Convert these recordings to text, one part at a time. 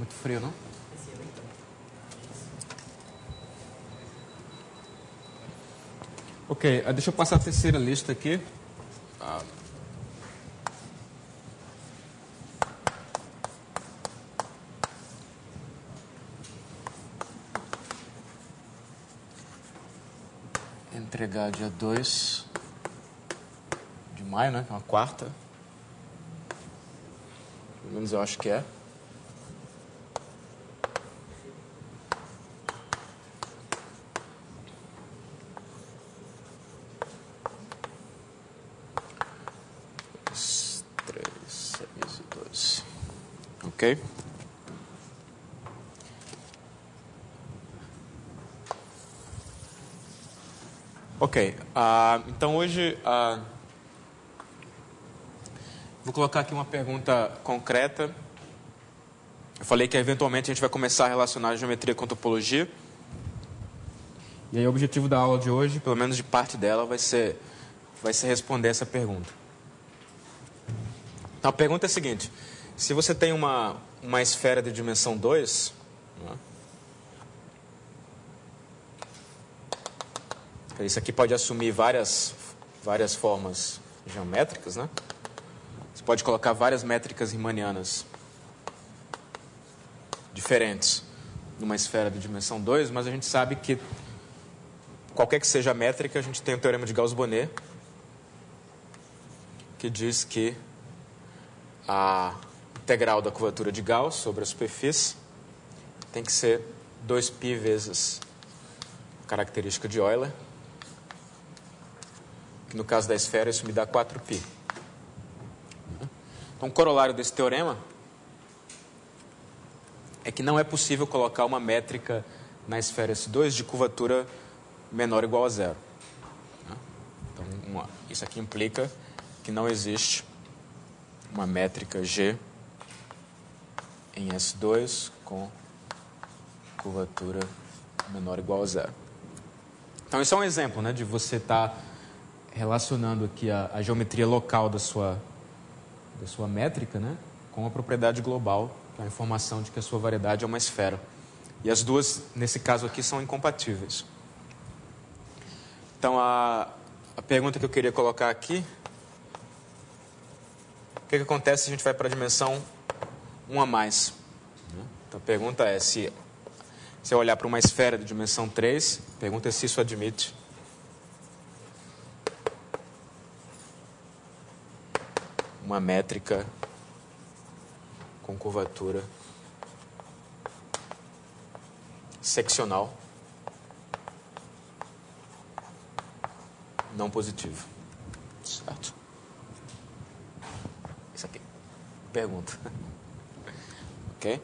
Muito frio, não? Ok, deixa eu passar a terceira lista aqui. Entregar dia 2 de maio, né? Uma quarta. Pelo menos eu acho que é. Ok? Ok. Então hoje vou colocar aqui uma pergunta concreta. Eu falei que eventualmente a gente vai começar a relacionar a geometria com topologia. E aí o objetivo da aula de hoje, pelo menos de parte dela, vai ser responder essa pergunta. Então a pergunta é a seguinte: se você tem uma esfera de dimensão 2, né? Isso aqui pode assumir várias formas geométricas, né? Você pode colocar várias métricas riemannianas diferentes numa esfera de dimensão 2, mas a gente sabe que qualquer que seja a métrica, a gente tem o teorema de Gauss-Bonnet, que diz que a integral da curvatura de Gauss sobre a superfície tem que ser 2π vezes a característica de Euler, que no caso da esfera isso me dá 4π. Então, o corolário desse teorema é que não é possível colocar uma métrica na esfera S2 de curvatura menor ou igual a zero. Então, isso aqui implica que não existe uma métrica G em S2 com curvatura menor ou igual a zero. Então, isso é um exemplo, né, de você estar relacionando aqui a geometria local da sua métrica, né, com a propriedade global, que é a informação de que a sua variedade é uma esfera. E as duas, nesse caso aqui, são incompatíveis. Então, a pergunta que eu queria colocar aqui: o que acontece se a gente vai para a dimensão 1 a mais? Então, a pergunta é, se eu olhar para uma esfera de dimensão 3, a pergunta é se isso admite uma métrica com curvatura seccional não positiva. Certo? Isso aqui. Pergunta. Ok?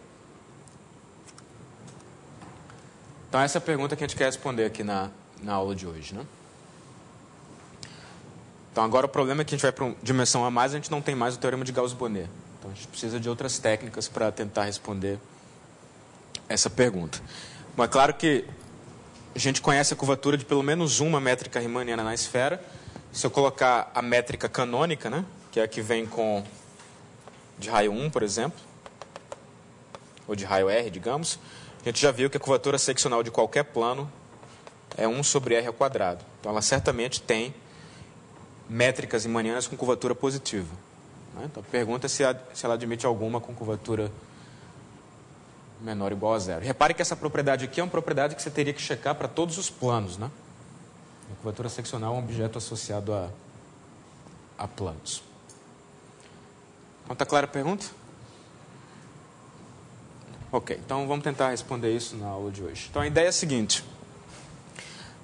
Então, essa é a pergunta que a gente quer responder aqui na aula de hoje, né? Então, agora o problema é que a gente vai para uma dimensão a mais, a gente não tem mais o teorema de Gauss-Bonnet. Então, a gente precisa de outras técnicas para tentar responder essa pergunta. Mas é claro que a gente conhece a curvatura de pelo menos uma métrica riemanniana na esfera. Se eu colocar a métrica canônica, né, que é a que vem de raio 1, por exemplo, ou de raio R, digamos, a gente já viu que a curvatura seccional de qualquer plano é 1 sobre R ao quadrado. Então, ela certamente tem métricas riemannianas com curvatura positiva. Né? Então, a pergunta é se ela admite alguma com curvatura menor ou igual a zero. Repare que essa propriedade aqui é uma propriedade que você teria que checar para todos os planos, né? A curvatura seccional é um objeto associado a planos. Então, está clara a pergunta? Ok, então vamos tentar responder isso na aula de hoje. Então, a ideia é a seguinte: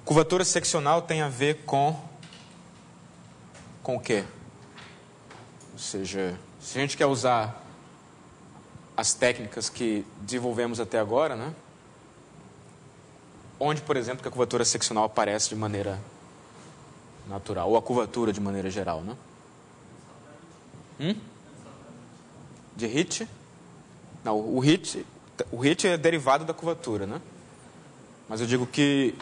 curvatura seccional tem a ver com o quê? Ou seja, se a gente quer usar as técnicas que desenvolvemos até agora, né? Onde, por exemplo, que a curvatura seccional aparece de maneira natural, ou a curvatura de maneira geral, né? De Hit? Não, o Hit é derivado da curvatura, né? Mas eu digo que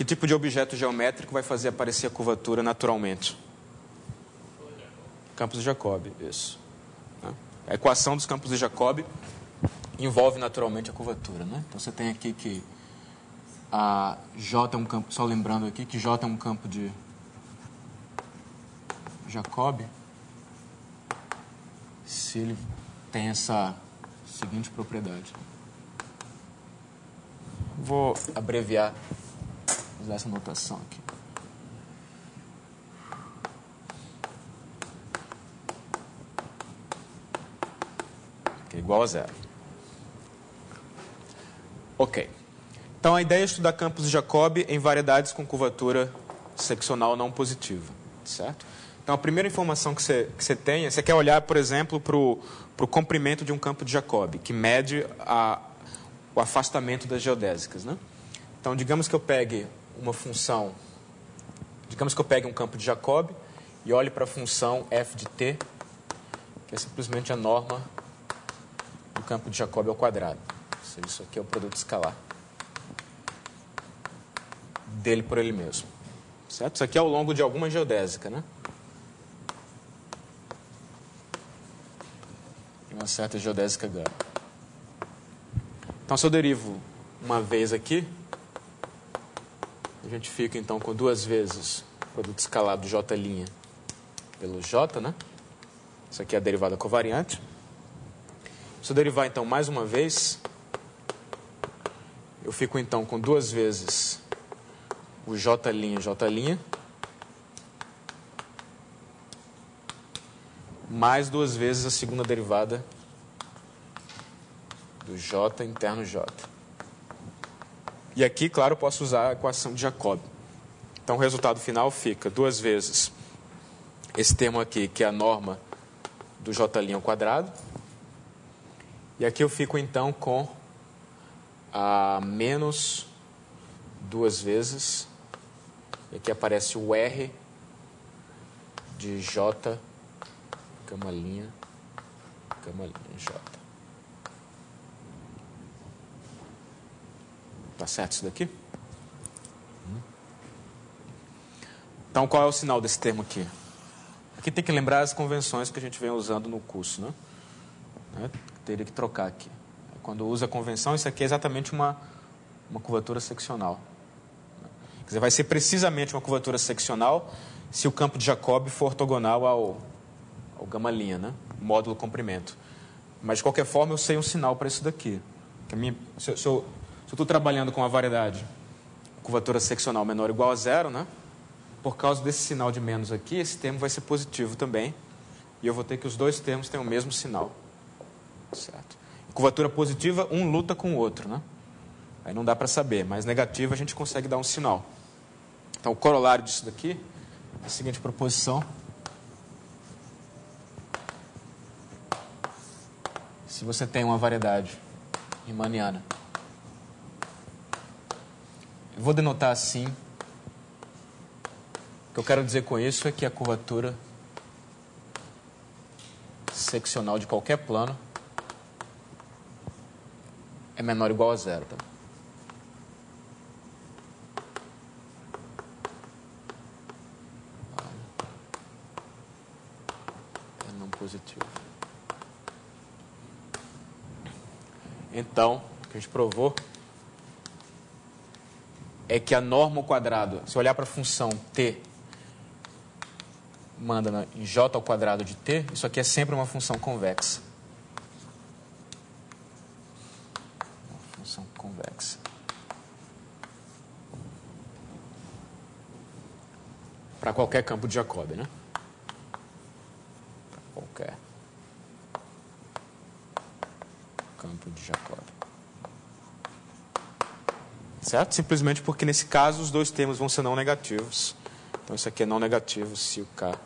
tipo de objeto geométrico vai fazer aparecer a curvatura naturalmente? Campos de Jacobi, isso. A equação dos campos de Jacobi envolve naturalmente a curvatura, né? Então você tem aqui que a J é um campo, só lembrando aqui que J é um campo de Jacobi, se ele tem essa seguinte propriedade. Vou abreviar, usar essa notação aqui. Que é igual a zero. Ok. Então a ideia é estudar campos de Jacobi em variedades com curvatura seccional não positiva, certo? Então a primeira informação que você tem é, você quer olhar, por exemplo, para o comprimento de um campo de Jacobi, que mede o afastamento das geodésicas, né? Então digamos que eu pegue uma função, digamos que eu pegue um campo de Jacobi e olhe para a função f de t, que é simplesmente a norma do campo de Jacobi ao quadrado. Ou seja, isso aqui é o produto escalar dele por ele mesmo, certo? Isso aqui é ao longo de alguma geodésica, né? Uma certa geodésica gama. Então, se eu derivo uma vez aqui, a gente fica então com duas vezes o produto escalar do J' pelo J, né? Isso aqui é a derivada covariante. Se eu derivar então mais uma vez, eu fico então com duas vezes o J', mais duas vezes a segunda derivada do J interno J. E aqui, claro, eu posso usar a equação de Jacobi. Então, o resultado final fica duas vezes esse termo aqui, que é a norma do J' ao quadrado. E aqui eu fico, então, com a menos duas vezes. E aqui aparece o R de J, gama linha, J. Tá certo isso daqui? Então, qual é o sinal desse termo aqui? Aqui tem que lembrar as convenções que a gente vem usando no curso, né? Teria que trocar aqui. Quando usa a convenção, isso aqui é exatamente uma curvatura seccional. Quer dizer, vai ser precisamente uma curvatura seccional se o campo de Jacobi for ortogonal ao gama linha, né? Módulo comprimento. Mas, de qualquer forma, eu sei um sinal para isso daqui. Se eu estou trabalhando com uma variedade curvatura seccional menor ou igual a zero, né? Por causa desse sinal de menos aqui, esse termo vai ser positivo também. E eu vou ter que os dois termos tenham o mesmo sinal. Certo? Curvatura positiva, um luta com o outro, né? Aí não dá para saber, mas negativa a gente consegue dar um sinal. Então, o corolário disso daqui é a seguinte proposição. Se você tem uma variedade riemanniana, eu vou denotar assim. O que eu quero dizer com isso é que a curvatura seccional de qualquer plano é menor ou igual a zero. Tá? É não positivo. Então, o que a gente provou é que a norma ao quadrado, se olhar para a função t, manda em j ao quadrado de t, isso aqui é sempre uma função convexa. Uma função convexa. Para qualquer campo de Jacobi, né? Para qualquer campo de Jacobi. Certo? Simplesmente porque, nesse caso, os dois termos vão ser não negativos. Então, isso aqui é não negativo se o K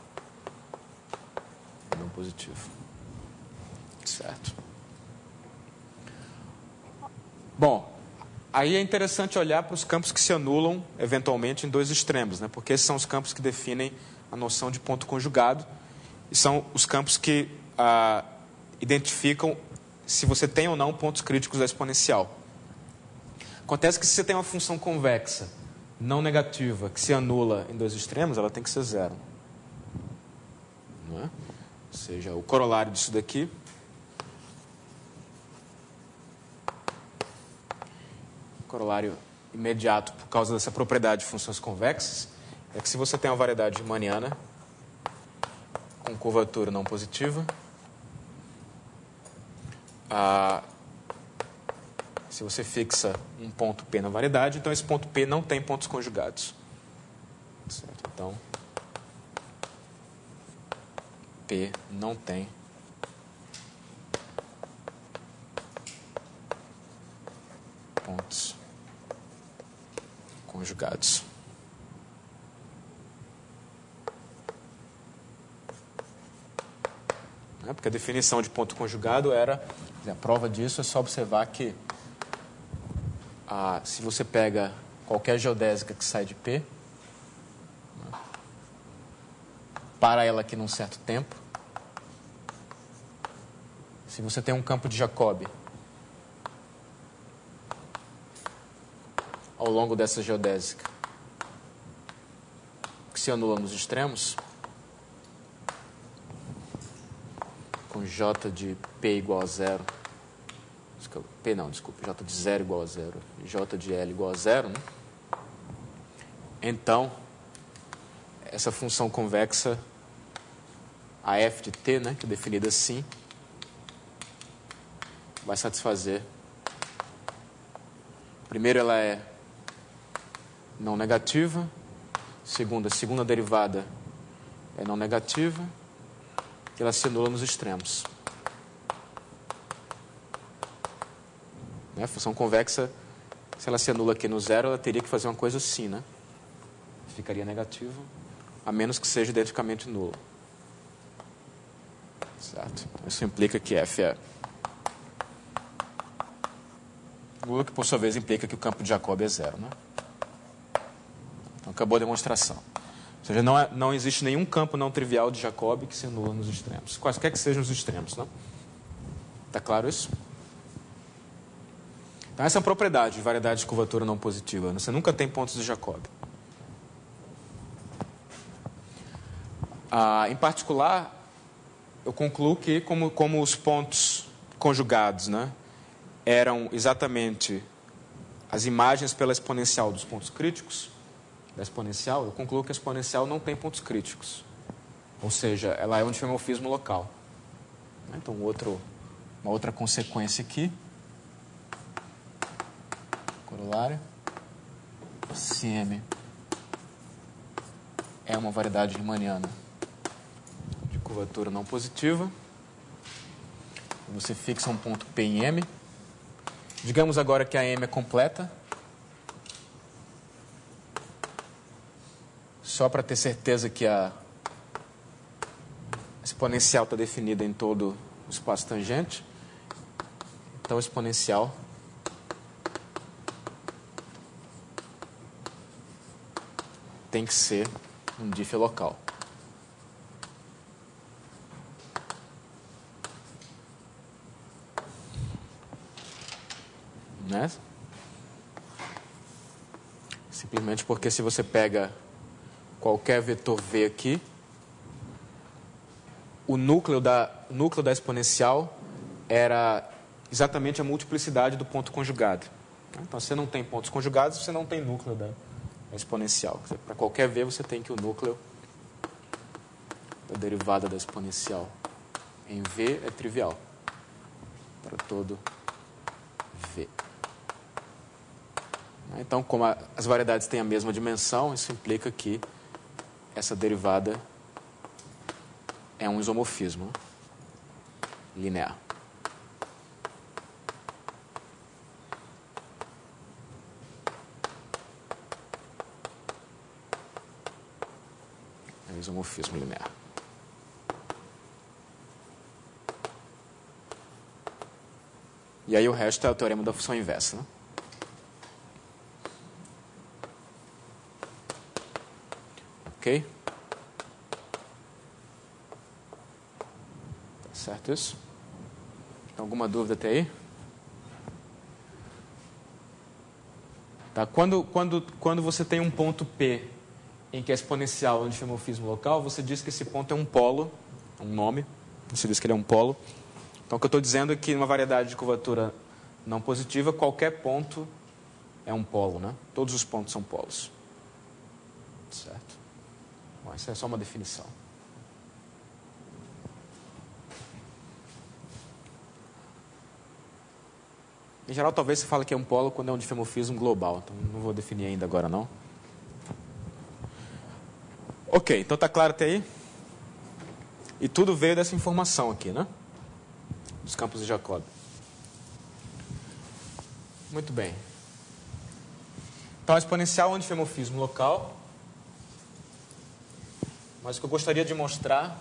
é não positivo. Certo? Bom, aí é interessante olhar para os campos que se anulam, eventualmente, em dois extremos, né? Porque esses são os campos que definem a noção de ponto conjugado e são os campos que identificam se você tem ou não pontos críticos da exponencial. Acontece que se você tem uma função convexa, não negativa, que se anula em dois extremos, ela tem que ser zero. Não é? Ou seja, o corolário disso daqui corolário imediato por causa dessa propriedade de funções convexas é que se você tem uma variedade riemanniana com curvatura não positiva, se você fixa um ponto P na variedade, então esse ponto P não tem pontos conjugados. Certo? Então, P não tem pontos conjugados. Porque a definição de ponto conjugado era, a prova disso é só observar que se você pega qualquer geodésica que sai de P, para ela aqui num certo tempo, se você tem um campo de Jacobi ao longo dessa geodésica que se anula nos extremos, com J de P igual a zero, P não, desculpa, J de 0 igual a zero, J de L igual a zero, né? Então, essa função convexa, a f de t, né, que é definida assim, vai satisfazer. Primeiro, ela é não negativa. Segundo, a segunda derivada é não negativa. E ela se anula nos extremos. A função convexa, se ela se anula aqui no zero, ela teria que fazer uma coisa assim, né? Ficaria negativa, a menos que seja identicamente nulo. Certo? Isso implica que f é nulo, que por sua vez implica que o campo de Jacobi é zero, né? Então acabou a demonstração. Ou seja, não existe nenhum campo não trivial de Jacobi que se anula nos extremos, quaisquer que sejam os extremos, né? Está claro isso? Então, essa é a propriedade de variedade de curvatura não positiva. Você nunca tem pontos de Jacobi. Em particular, eu concluo que, como os pontos conjugados, né, eram exatamente as imagens pela exponencial dos pontos críticos, da exponencial, eu concluo que a exponencial não tem pontos críticos. Ou seja, ela é um difeomorfismo local. Então, uma outra consequência aqui, corolário, se M é uma variedade riemanniana de curvatura não positiva, você fixa um ponto P em M. Digamos agora que a M é completa, só para ter certeza que a exponencial está definida em todo o espaço tangente. Então, a exponencial tem que ser um diff local. Né? Simplesmente porque se você pega qualquer vetor V aqui, o núcleo da exponencial era exatamente a multiplicidade do ponto conjugado. Então, se você não tem pontos conjugados, você não tem núcleo da exponencial. Para qualquer V, você tem que o núcleo da derivada da exponencial em V é trivial. Para todo V. Então, como as variedades têm a mesma dimensão, isso implica que essa derivada é um isomorfismo linear. É um isomorfismo linear. E aí o resto é o teorema da função inversa, né? Ok? Tá certo isso? Tem alguma dúvida até aí? Tá, quando você tem um ponto P em que a exponencial é um difeomorfismo local, você diz que esse ponto é um polo, um nome, você diz que ele é um polo. Então, o que eu estou dizendo é que numa variedade de curvatura não positiva, qualquer ponto é um polo, né? Todos os pontos são polos. Certo? Bom, isso é só uma definição. Em geral, talvez você fale que é um polo quando é um difemorfismo global. Então, não vou definir ainda agora, não. Ok, então está claro até aí? E tudo veio dessa informação aqui, né? Dos campos de Jacobi. Muito bem. Então, a exponencial é um difemorfismo local. Mas o que eu gostaria de mostrar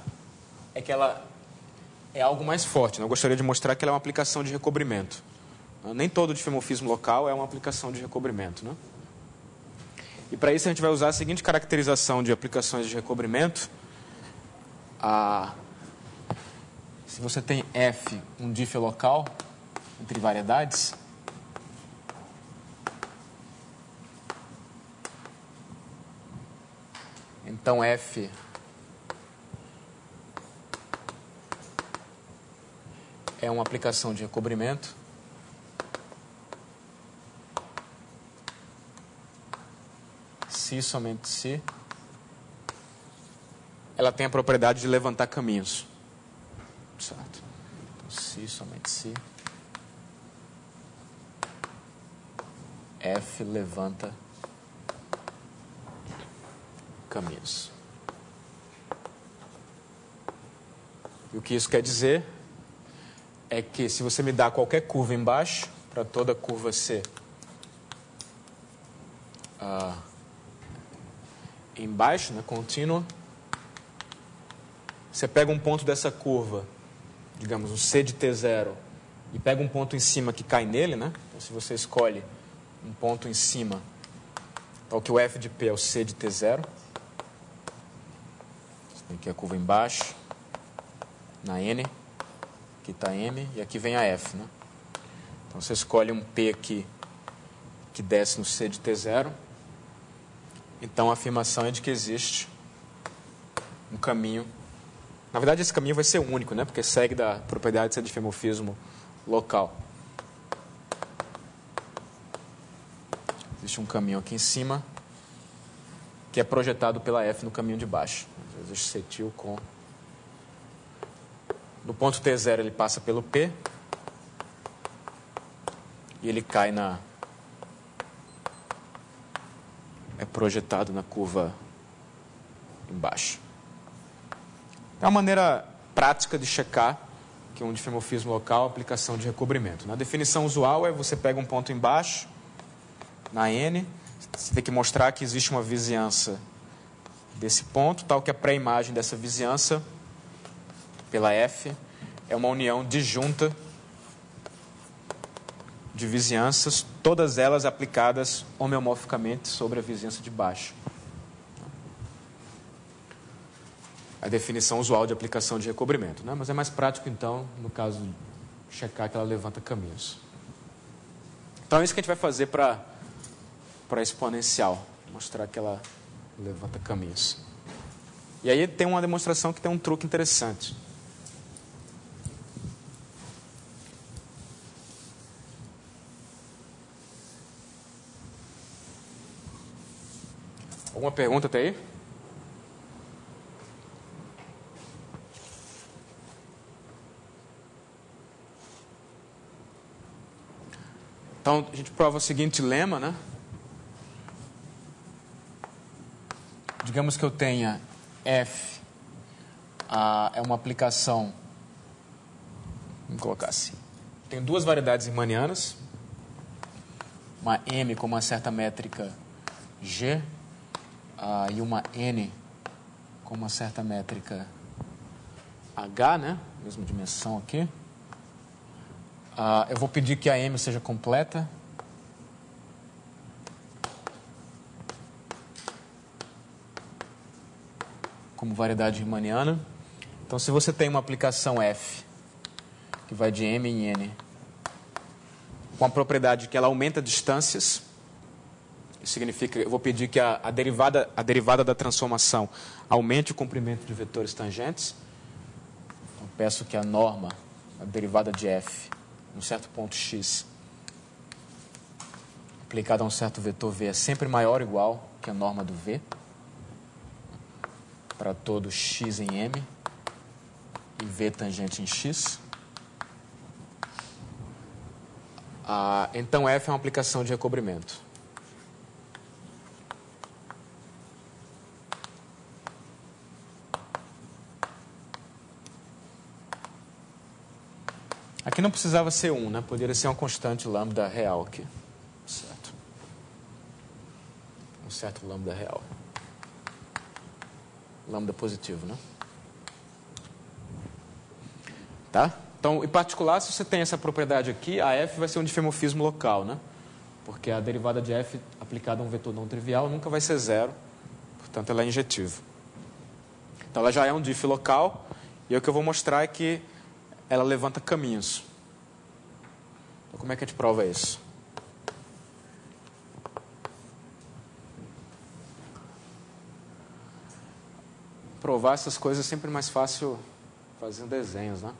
é que ela é algo mais forte, né? Eu gostaria de mostrar que ela é uma aplicação de recobrimento. Nem todo difemorfismo local é uma aplicação de recobrimento, né? E para isso a gente vai usar a seguinte caracterização de aplicações de recobrimento. Se você tem F, um dif local, entre variedades, então F é uma aplicação de recobrimento. Se somente se ela tem a propriedade de levantar caminhos. Certo? Então, se somente se F levanta caminhos. E o que isso quer dizer é que se você me dá qualquer curva embaixo, para toda curva C embaixo, né, contínua, você pega um ponto dessa curva, digamos, um C de T0, e pega um ponto em cima que cai nele, né? Então, se você escolhe um ponto em cima, então que o F de P é o C de T0. Você tem aqui a curva embaixo, na N, aqui está M, e aqui vem a F, né? Então, você escolhe um P aqui, que desce no C de T0. Então, a afirmação é de que existe um caminho. Na verdade, esse caminho vai ser único, né? Porque segue da propriedade de ser difemorfismo local. Existe um caminho aqui em cima que é projetado pela F no caminho de baixo. Existe cetil com... No ponto T0 ele passa pelo P e ele cai na... é projetado na curva embaixo. É uma maneira prática de checar que um difemorfismo local é aplicação de recobrimento. Na definição usual é você pega um ponto embaixo, na N, você tem que mostrar que existe uma vizinhança desse ponto, tal que a pré-imagem dessa vizinhança, pela F, é uma união disjunta de vizinhanças, todas elas aplicadas homeomorficamente sobre a vizinhança de baixo. A definição usual de aplicação de recobrimento, né? Mas é mais prático, então, no caso de checar que ela levanta caminhos. Então, é isso que a gente vai fazer para a exponencial, mostrar que ela levanta caminhos. E aí tem uma demonstração que tem um truque interessante. Alguma pergunta até aí? Então, a gente prova o seguinte lema, né? Digamos que eu tenha F, é uma aplicação, vamos colocar assim, tenho duas variedades riemannianas, uma M com uma certa métrica G, e uma N com uma certa métrica H, né? Mesma dimensão aqui. Eu vou pedir que a M seja completa. Como variedade riemanniana. Então, se você tem uma aplicação F, que vai de M em N, com a propriedade que ela aumenta distâncias, isso significa que eu vou pedir que a derivada da transformação aumente o comprimento de vetores tangentes. Então, peço que a norma, a derivada de F, num certo ponto x, aplicado a um certo vetor V é sempre maior ou igual que a norma do V para todo x em M e V tangente em x. Então F é uma aplicação de recobrimento. Aqui não precisava ser 1, né? Poderia ser uma constante lambda real aqui. Certo. Um certo lambda real. Lambda positivo, né? Tá? Então, em particular, se você tem essa propriedade aqui, a F vai ser um difeomorfismo local, né? Porque a derivada de F aplicada a um vetor não trivial nunca vai ser zero, portanto, ela é injetiva. Então, ela já é um diff local, e o que eu vou mostrar é que ela levanta caminhos. Então, como é que a gente prova isso? Provar essas coisas é sempre mais fácil fazendo desenhos, né?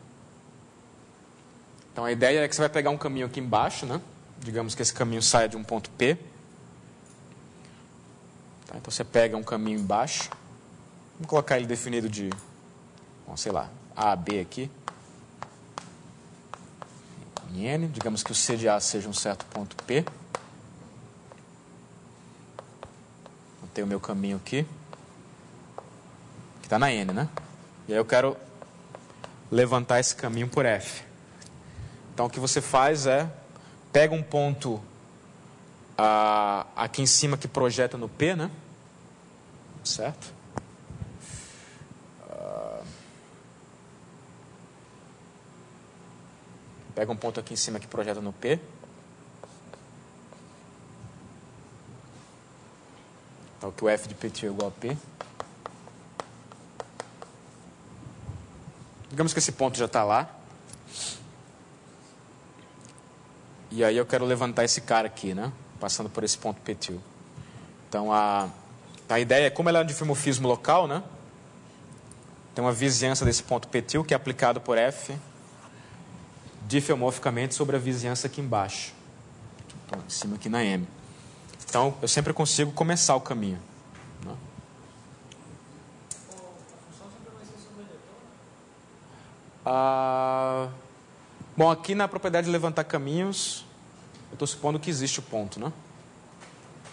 Então, a ideia é que você vai pegar um caminho aqui embaixo, né? Digamos que esse caminho saia de um ponto P. Tá? Então, você pega um caminho embaixo. Vamos colocar ele definido de, bom, sei lá, A a B aqui. Em N. Digamos que o C de A seja um certo ponto P. Eu tenho o meu caminho aqui. Que está na N, né? E aí eu quero levantar esse caminho por F. Então, o que você faz é, pega um ponto aqui em cima que projeta no P, né? Certo? Pega um ponto aqui em cima que projeta no P. Então, que o F de PT é igual a P. Digamos que esse ponto já está lá. E aí eu quero levantar esse cara aqui, né? Passando por esse ponto PT. Então, a ideia é, como ela é um difeomorfismo local, né? Tem uma vizinhança desse ponto PT que é aplicado por F difeomorficamente sobre a vizinhança aqui embaixo. Então, em cima aqui na M. Então, eu sempre consigo começar o caminho. Né? Bom, aqui na propriedade de levantar caminhos, eu estou supondo que existe o ponto, né?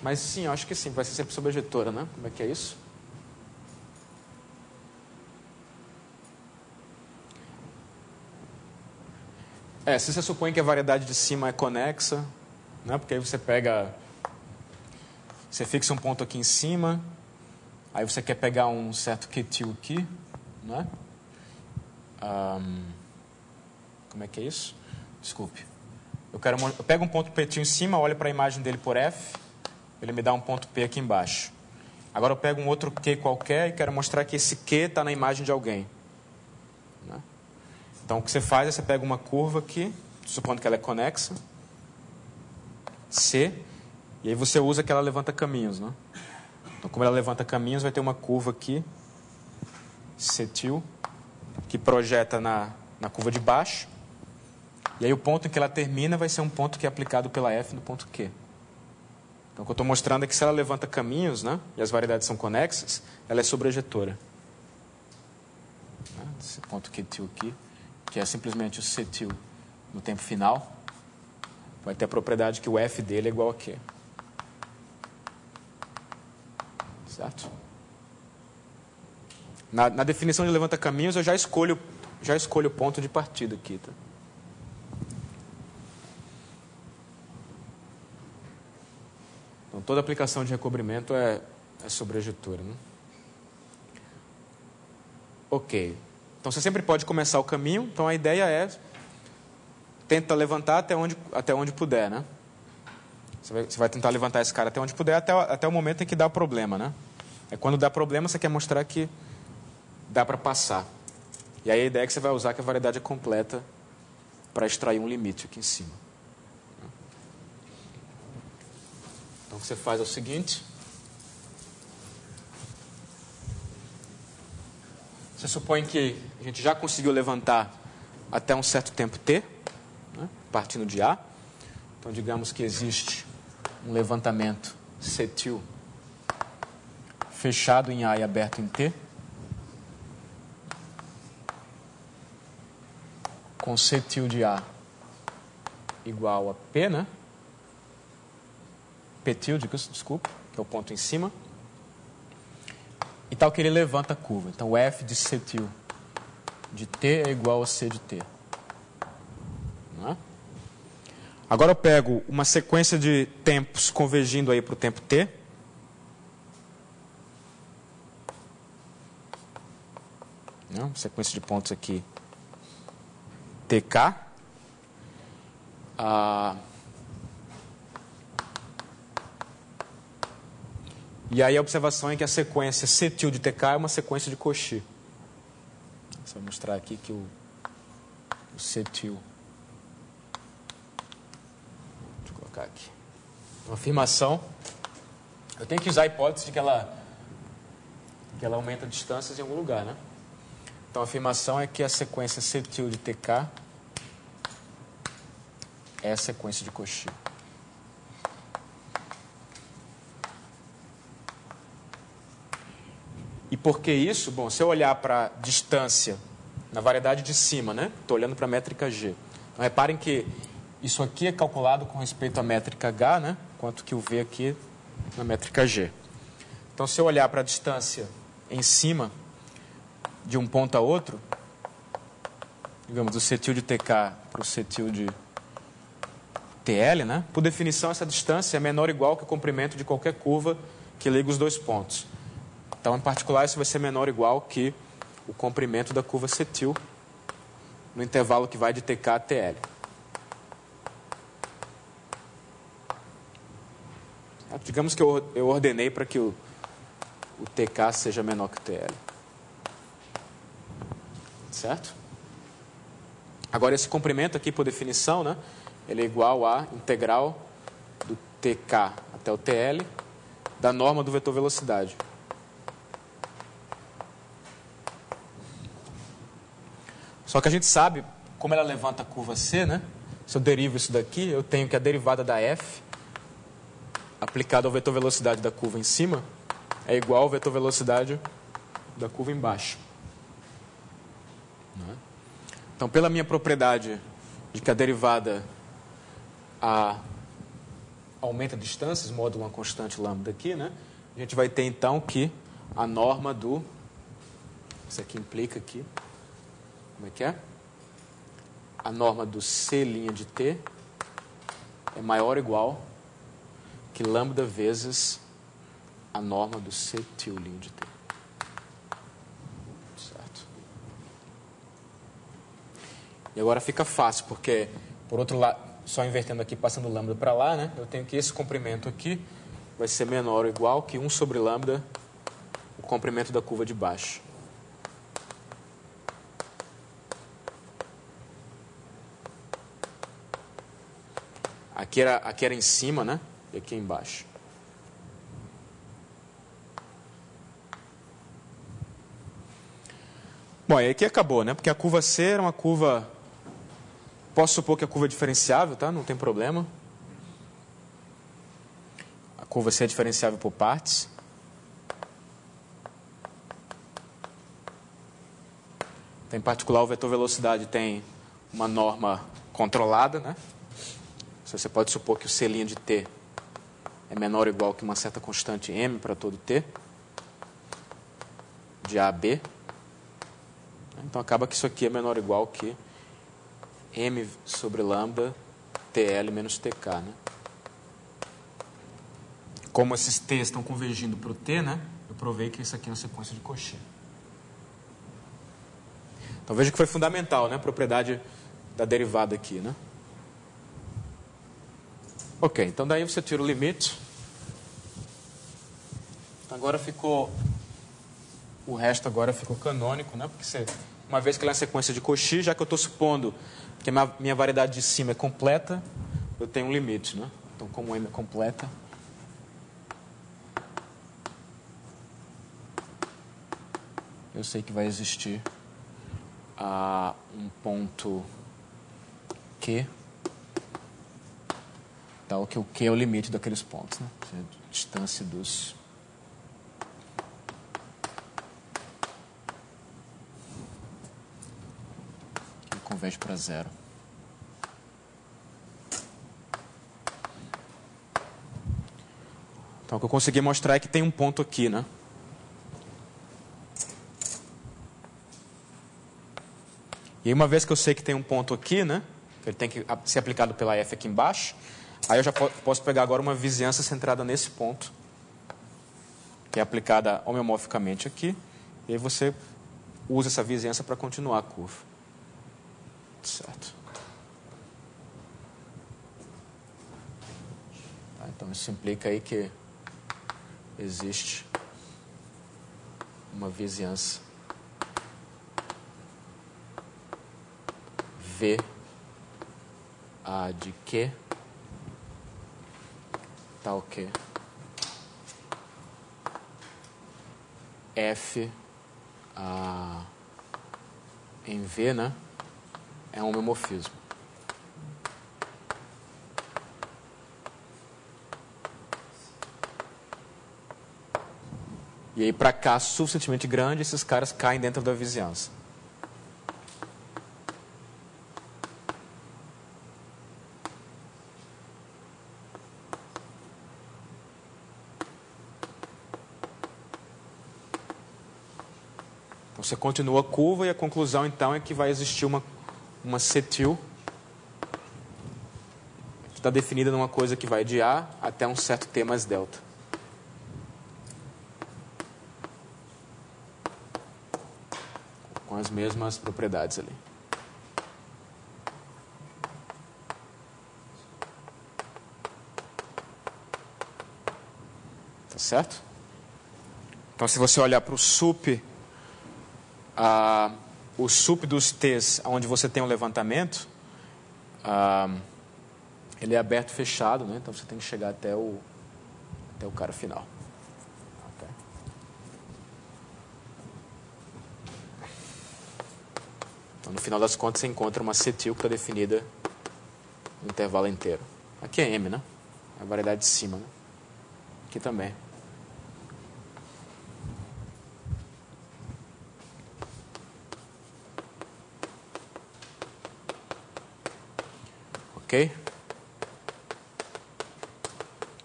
Mas sim, eu acho que sim, vai ser sempre sobre a vetora, né? Como é que é isso? Se você supõe que a variedade de cima é conexa, né? Porque aí você pega, você fixa um ponto aqui em cima, aí você quer pegar um certo quetil aqui, né? Como é que é isso? Desculpe. Eu pego um ponto P em cima, olho para a imagem dele por F, ele me dá um ponto P aqui embaixo. Agora eu pego um outro Q qualquer e quero mostrar que esse Q está na imagem de alguém. Né? Então o que você faz é você pega uma curva aqui, supondo que ela é conexa, C, e aí você usa que ela levanta caminhos. Né? Então como ela levanta caminhos, vai ter uma curva aqui, Cetil, que projeta na curva de baixo. E aí o ponto em que ela termina vai ser um ponto que é aplicado pela F no ponto Q. Então o que eu estou mostrando é que se ela levanta caminhos, né, e as variedades são conexas, ela é sobrejetora. Esse ponto Qtil aqui, que é simplesmente o Ctil no tempo final, vai ter a propriedade que o F dele é igual a Q. Certo? Na definição de levanta caminhos, eu já escolho o ponto de partida aqui. Tá? Então, toda aplicação de recobrimento é sobrejetora. Né? Ok. Então, você sempre pode começar o caminho. Então, a ideia é tenta levantar até onde puder. Né? Você vai tentar levantar esse cara até onde puder, até o momento em que dá problema. Né? Quando dá problema, você quer mostrar que dá para passar. E aí a ideia é que você vai usar que a variedade é completa para extrair um limite aqui em cima. Então o que você faz é o seguinte. Você supõe que a gente já conseguiu levantar até um certo tempo t, né, partindo de A. Então digamos que existe um levantamento cetil fechado em A e aberto em T, com cetil de A igual a P, né? P tilde, desculpa, que é o ponto em cima. E tal que ele levanta a curva. Então, o F de cetil de T é igual a C de T. Não é? Agora eu pego uma sequência de tempos convergindo aí para o tempo T. Não, uma sequência de pontos aqui. TK. E aí a observação é que a sequência cetil de TK é uma sequência de Cauchy. Só mostrar aqui que o cetil... Deixa eu colocar aqui. Uma afirmação. Eu tenho que usar a hipótese de que ela aumenta distâncias em algum lugar, né? Então a afirmação é que a sequência cetil de TK é a sequência de Cauchy. E por que isso? Bom, se eu olhar para a distância na variedade de cima, né? Estou olhando para a métrica G. Então, reparem que isso aqui é calculado com respeito à métrica H, né? Enquanto que o V aqui na métrica G. Então, se eu olhar para a distância em cima de um ponto a outro, digamos, do cetil de TK para o cetil de TL, né? Por definição, essa distância é menor ou igual que o comprimento de qualquer curva que liga os dois pontos. Então, em particular, isso vai ser menor ou igual que o comprimento da curva cetil no intervalo que vai de TK a TL. Digamos que eu ordenei para que o TK seja menor que o TL. Certo? Agora, esse comprimento aqui, por definição, né, ele é igual à integral do TK até o TL da norma do vetor velocidade. Só que a gente sabe, como ela levanta a curva C, né? Se eu derivo isso daqui, eu tenho que a derivada da F aplicada ao vetor velocidade da curva em cima é igual ao vetor velocidade da curva embaixo. Então, pela minha propriedade de que a derivada aumenta distâncias, módulo uma constante lambda aqui, né? A gente vai ter então que a norma do... Isso aqui implica aqui... Como é que é? A norma do C' de T é maior ou igual que lambda vezes a norma do C' de T. Certo? E agora fica fácil, porque, por outro lado, só invertendo aqui, passando lambda para lá, né? Eu tenho que esse comprimento aqui vai ser menor ou igual que 1 sobre lambda, o comprimento da curva de baixo. Aqui era em cima, né? E aqui embaixo. Bom, e aqui acabou, né? Porque a curva C era uma curva... Posso supor que a curva é diferenciável, tá? Não tem problema. A curva C é diferenciável por partes. Então, em particular, o vetor velocidade tem uma norma controlada, né? Você pode supor que o C' de T é menor ou igual que uma certa constante M para todo T, de A a B. Então, acaba que isso aqui é menor ou igual que M sobre lambda TL menos TK. Né? Como esses T estão convergindo para o T, né? Eu provei que isso aqui é uma sequência de Cauchy. Então, veja que foi fundamental, né? A propriedade da derivada aqui, né? Ok, então daí você tira o limite. Agora ficou... O resto agora ficou canônico, né? Porque uma vez que ela é uma sequência de Cauchy, já que eu estou supondo que a minha variedade de cima é completa, eu tenho um limite, né? Então, como M é completa... Eu sei que vai existir um ponto Q Tal que o Q é o limite daqueles pontos, né? A distância dos... que converge para zero. Então, o que eu consegui mostrar é que tem um ponto aqui, né? E aí, uma vez que eu sei que tem um ponto aqui, né? Que ele tem que ser aplicado pela F aqui embaixo, aí eu já posso pegar agora uma vizinhança centrada nesse ponto, que é aplicada homeomorficamente aqui, e aí você usa essa vizinhança para continuar a curva. Certo. Tá, então, isso implica aí que existe uma vizinhança V A de Q tal que F em V, né, é um homeomorfismo. E aí, para K suficientemente grande, esses caras caem dentro da vizinhança. Então, você continua a curva e a conclusão, então, é que vai existir uma cetil que está definida numa coisa que vai de A até um certo T mais delta. Com as mesmas propriedades ali. Tá certo? Então, se você olhar para o sup dos T's, onde você tem um levantamento, ele é aberto e fechado, né? Então você tem que chegar até o cara final. Okay. Então, no final das contas, você encontra uma cetil que está definida no intervalo inteiro. Aqui é M, né? É a variedade de cima, né? Aqui também. Ok?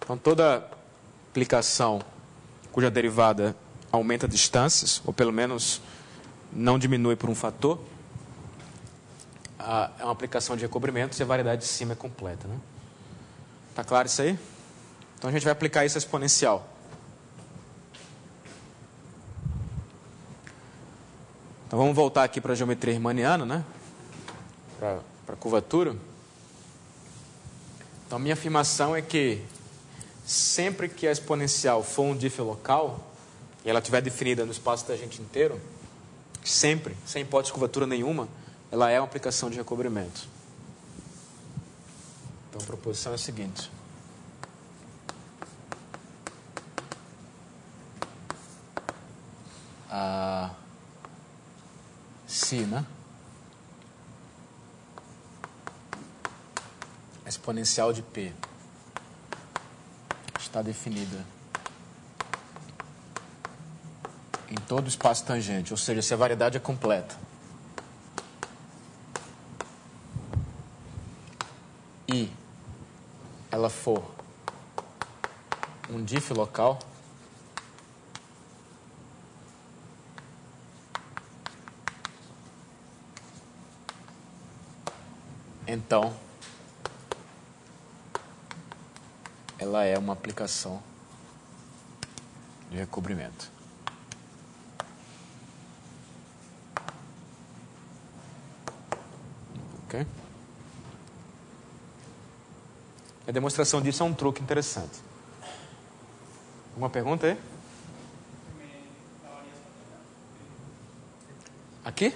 Então, toda aplicação cuja derivada aumenta distâncias, ou pelo menos não diminui por um fator, é uma aplicação de recobrimento se a variedade de cima é completa. Né? Tá claro isso aí? Então, a gente vai aplicar isso à exponencial. Então, vamos voltar aqui para a geometria riemanniana, né? Para a curvatura. Então, a minha afirmação é que sempre que a exponencial for um diffie local, e ela estiver definida no espaço tangente inteiro, sempre, sem hipótese de curvatura nenhuma, ela é uma aplicação de recobrimento. Então, a proposição é a seguinte. Se, né? A exponencial de P está definida em todo o espaço tangente, ou seja, se a variedade é completa e ela for um diffie local, então ela é uma aplicação de recobrimento. Ok? A demonstração disso é um truque interessante. Alguma pergunta aí? Aqui?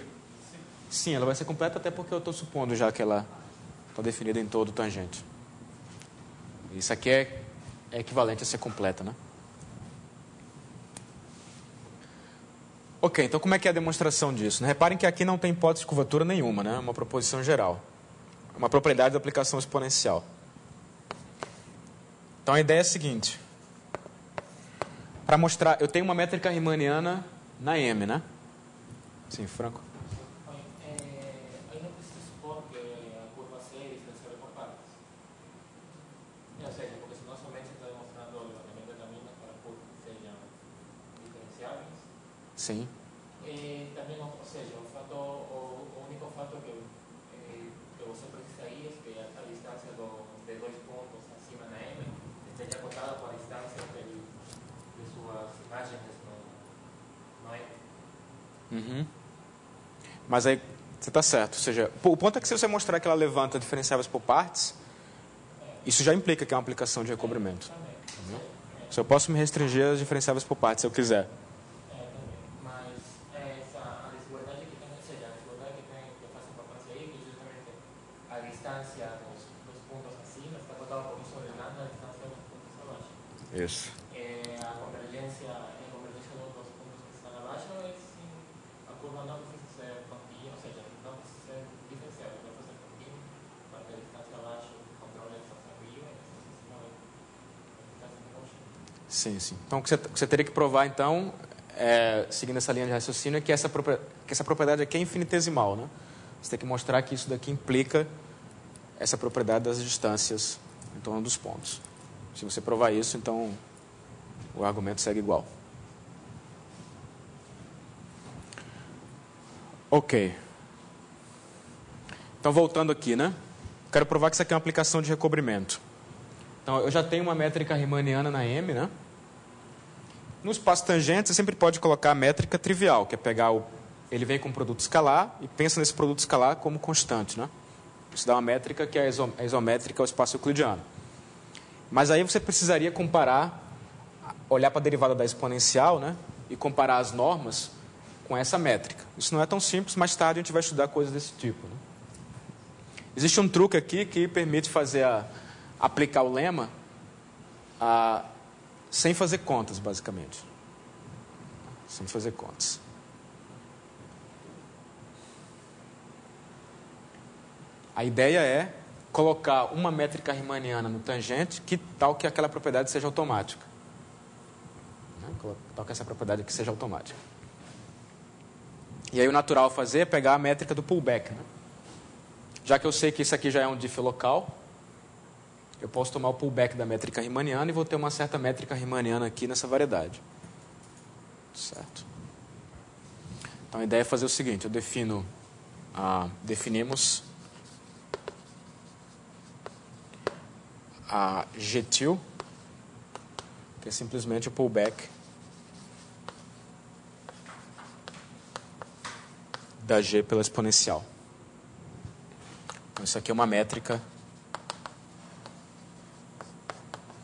Sim, ela vai ser completa até porque eu estou supondo já que ela está definida em todo o tangente. Isso aqui é equivalente a ser completa, né? Ok, então como é que é a demonstração disso? Reparem que aqui não tem hipótese de curvatura nenhuma, né? É uma proposição geral. É uma propriedade da aplicação exponencial. Então a ideia é a seguinte. Para mostrar, eu tenho uma métrica riemanniana na M, né? Sim, Franco. Aí não precisa supor que a curva C é diferenciável por partes. Ou seja, porque se nós somente está demonstrando o levantamento de caminhos para curvas que sejam diferenciáveis. Sim. Também, ou seja, o único fato que você precisa aí é que a distância de dois pontos acima na M esteja acotada com a distância de suas imagens no M. Uhum. Mas aí você está certo. Ou seja, o ponto é que se você mostrar que ela levanta diferenciáveis por partes, isso já implica que é uma aplicação de recobrimento. Se eu posso me restringir às diferenciáveis por partes, se eu quiser. Mas a desigualdade que tem, ou seja, a desigualdade que tem, que faz importância aí, que justamente a distância dos pontos acima está acotada por um sobre lambda, a distância dos pontos abaixo. Isso. A convergência dos pontos que estão abaixo é sim, a curva não precisa ser contínua, ou seja, não precisa ser diferenciável, não precisa ser contínua, para que a distância abaixo controle a distância arriba e a distância acima a distância de coxinha. Sim, sim. Então, o que você teria que provar, então, seguindo essa linha de raciocínio, é que essa propriedade aqui é infinitesimal, né? Você tem que mostrar que isso daqui implica essa propriedade das distâncias em torno dos pontos. Se você provar isso, então o argumento segue igual. Ok. Então, voltando aqui, né? Quero provar que isso aqui é uma aplicação de recobrimento. Então, eu já tenho uma métrica riemanniana na M, né? No espaço tangente, você sempre pode colocar a métrica trivial, que é pegar ele vem com um produto escalar e pensa nesse produto escalar como constante, né? Isso dá uma métrica que é isométrica ao espaço euclidiano. Mas aí você precisaria comparar, olhar para a derivada da exponencial, né? E comparar as normas com essa métrica. Isso não é tão simples, mais tarde a gente vai estudar coisas desse tipo, né? Existe um truque aqui que permite aplicar o lema sem fazer contas, basicamente. Sem fazer contas. A ideia é colocar uma métrica riemanniana no tangente, que tal que aquela propriedade seja automática. Tal que essa propriedade aqui seja automática. E aí o natural a fazer é pegar a métrica do pullback, né? Já que eu sei que isso aqui já é um diff local, eu posso tomar o pullback da métrica riemanniana e vou ter uma certa métrica riemanniana aqui nessa variedade. Certo? Então a ideia é fazer o seguinte, eu definimos a GTIL, que é simplesmente o pullback da G pela exponencial. Então, isso aqui é uma métrica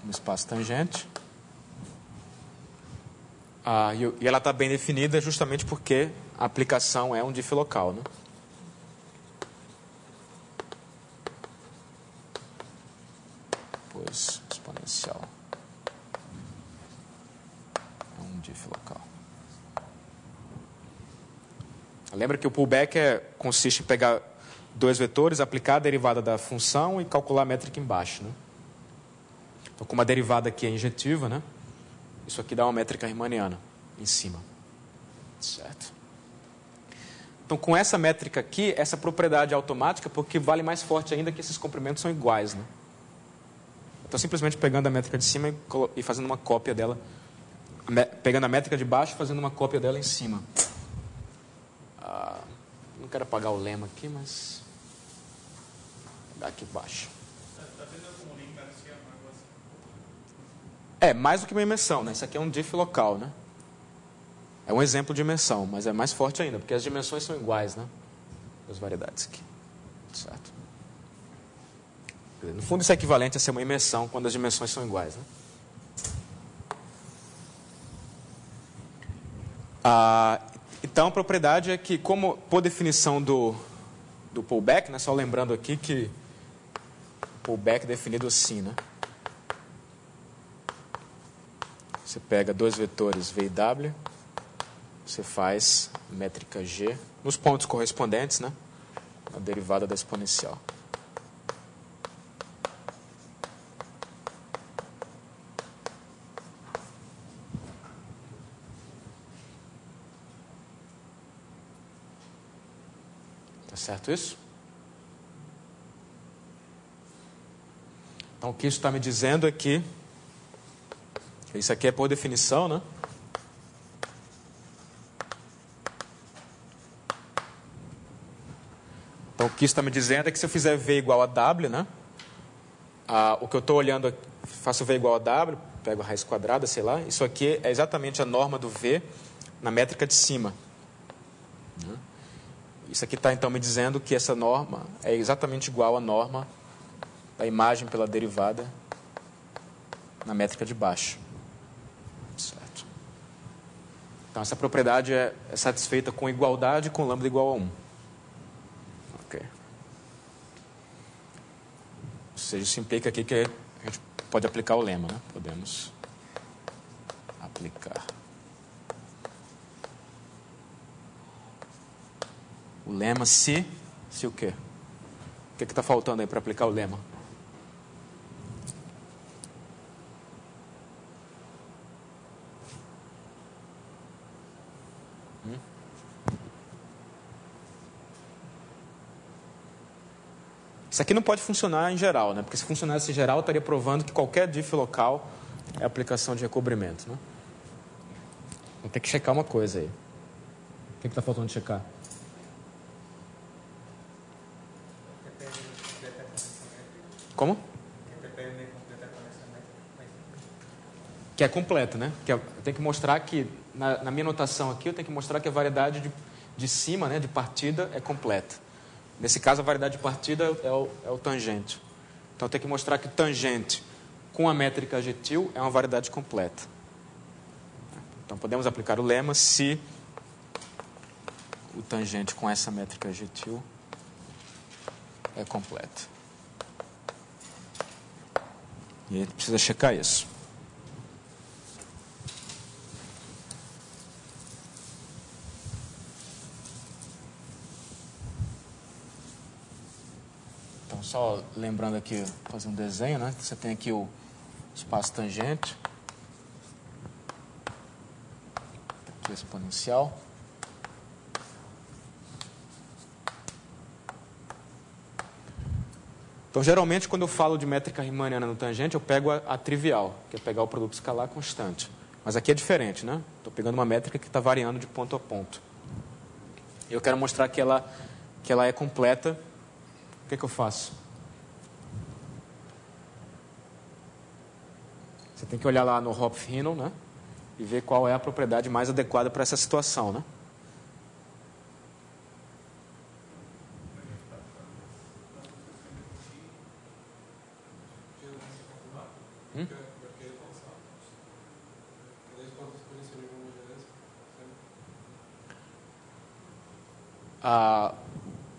no espaço tangente. E ela está bem definida justamente porque a aplicação é um diff local, né? Pois exponencial é um diff local. Lembra que o pullback consiste em pegar dois vetores, aplicar a derivada da função e calcular a métrica embaixo, né? Então, como a derivada aqui é injetiva, né? Isso aqui dá uma métrica riemanniana em cima. Certo? Então, com essa métrica aqui, essa propriedade é automática, porque vale mais forte ainda que esses comprimentos são iguais, né? Então, simplesmente pegando a métrica de cima e fazendo uma cópia dela, pegando a métrica de baixo e fazendo uma cópia dela em cima. Não quero apagar o lema aqui, mas vou pegar aqui embaixo. Mais do que uma imensão, né? Isso aqui é um diff local, né? É um exemplo de imensão, mas é mais forte ainda, porque as dimensões são iguais, né? Das variedades aqui. Certo? No fundo, isso é equivalente a ser uma imensão quando as dimensões são iguais, né? Então, a propriedade é que, como por definição do pullback, né? Só lembrando aqui que o pullback é definido assim, né? Você pega dois vetores V e W, você faz métrica G nos pontos correspondentes, né? A derivada da exponencial. Tá certo isso? Então, o que isso está me dizendo é que isso aqui é por definição, né? Então, o que isso está me dizendo é que se eu fizer V igual a W, né? O que eu estou olhando aqui, faço V igual a W, pego a raiz quadrada, sei lá. Isso aqui é exatamente a norma do V na métrica de cima. Isso aqui está, então, me dizendo que essa norma é exatamente igual à norma da imagem pela derivada na métrica de baixo. Certo. Então, essa propriedade é satisfeita com igualdade com lambda igual a 1. Ok. Ou seja, isso implica aqui que a gente pode aplicar o lema, né? Podemos aplicar o lema se o quê? O que está faltando aí para aplicar o lema? Isso aqui não pode funcionar em geral, né? Porque se funcionasse em geral, eu estaria provando que qualquer diff local é aplicação de recobrimento, né? Vou ter que checar uma coisa aí. O que está faltando de checar? Como? Que é completa, né? Eu tenho que mostrar que, na minha notação aqui, eu tenho que mostrar que a variedade de cima, né, de partida, é completa. Nesse caso, a variedade de partida é o tangente. Então, eu tenho que mostrar que tangente com a métrica adjetil é uma variedade completa. Então, podemos aplicar o lema se o tangente com essa métrica adjetil é completo. E ele precisa checar isso. Então, só lembrando aqui, fazer um desenho, né? Você tem aqui o espaço tangente, aqui o exponencial. Então, geralmente, quando eu falo de métrica riemanniana no tangente, eu pego a trivial, que é pegar o produto escalar constante. Mas aqui é diferente, né? Estou pegando uma métrica que está variando de ponto a ponto. Eu quero mostrar que ela é completa. O que eu faço? Você tem que olhar lá no Hopf-Hinel, né? E ver qual é a propriedade mais adequada para essa situação, né?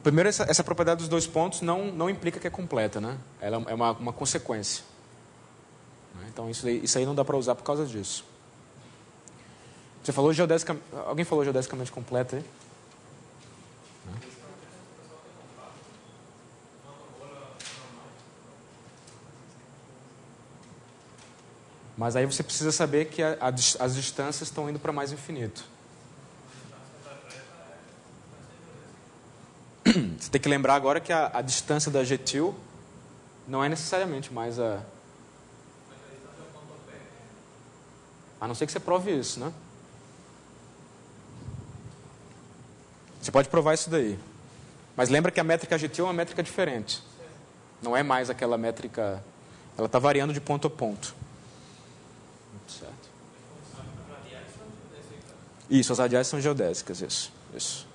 Primeiro, essa propriedade dos dois pontos não implica que é completa, né? Ela é uma consequência. Então, isso aí não dá para usar por causa disso. Você falou geodesicamente... Alguém falou geodesicamente completa aí? Mas aí você precisa saber que as distâncias estão indo para mais infinito. Você tem que lembrar agora que a distância da adjetil não é necessariamente mais a não ser que você prove isso, né? Você pode provar isso daí. Mas lembra que a métrica adjetil é uma métrica diferente. Não é mais aquela métrica... Ela está variando de ponto a ponto. Certo. Isso, as radiais são geodésicas, isso.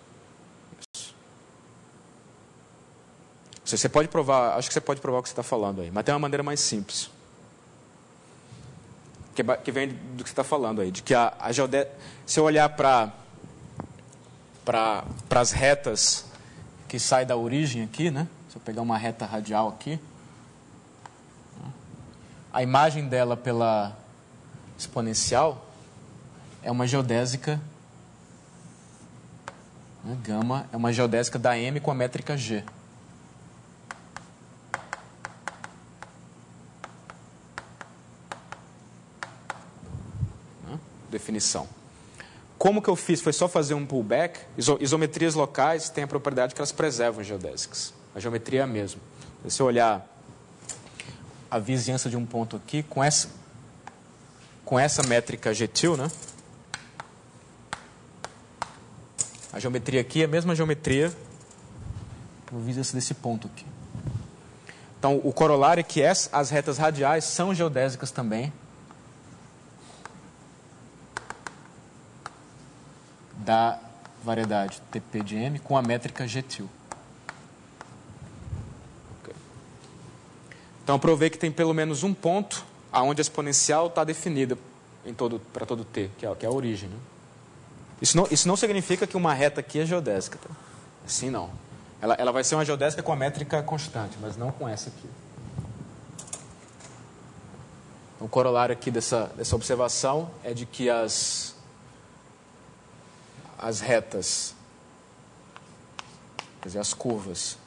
Você pode provar, acho que você pode provar o que você está falando aí, mas tem uma maneira mais simples. Que vem do que você está falando aí, de que a geodésica, se eu olhar para as retas que saem da origem aqui, né? Se eu pegar uma reta radial aqui, a imagem dela pela exponencial é uma geodésica, né? Gama é uma geodésica da M com a métrica G. Definição. como que eu fiz? Foi só fazer um pullback? Isometrias locais têm a propriedade que elas preservam geodésicas. A geometria é a mesma. Se eu olhar a vizinhança de um ponto aqui, com essa métrica GTIL, né? A geometria aqui é a mesma geometria a vizinhança desse ponto aqui. Então, o corolário é que as retas radiais são geodésicas também da variedade TP de M com a métrica GTIL. Okay. Então, eu provei que tem pelo menos um ponto onde a exponencial está definida para todo T, que é a origem. Né? Isso não significa que uma reta aqui é geodésica. Tá? Assim não. Ela vai ser uma geodésica com a métrica constante, mas não com essa aqui. Então, o corolário aqui dessa observação é de que as retas, quer dizer, as curvas,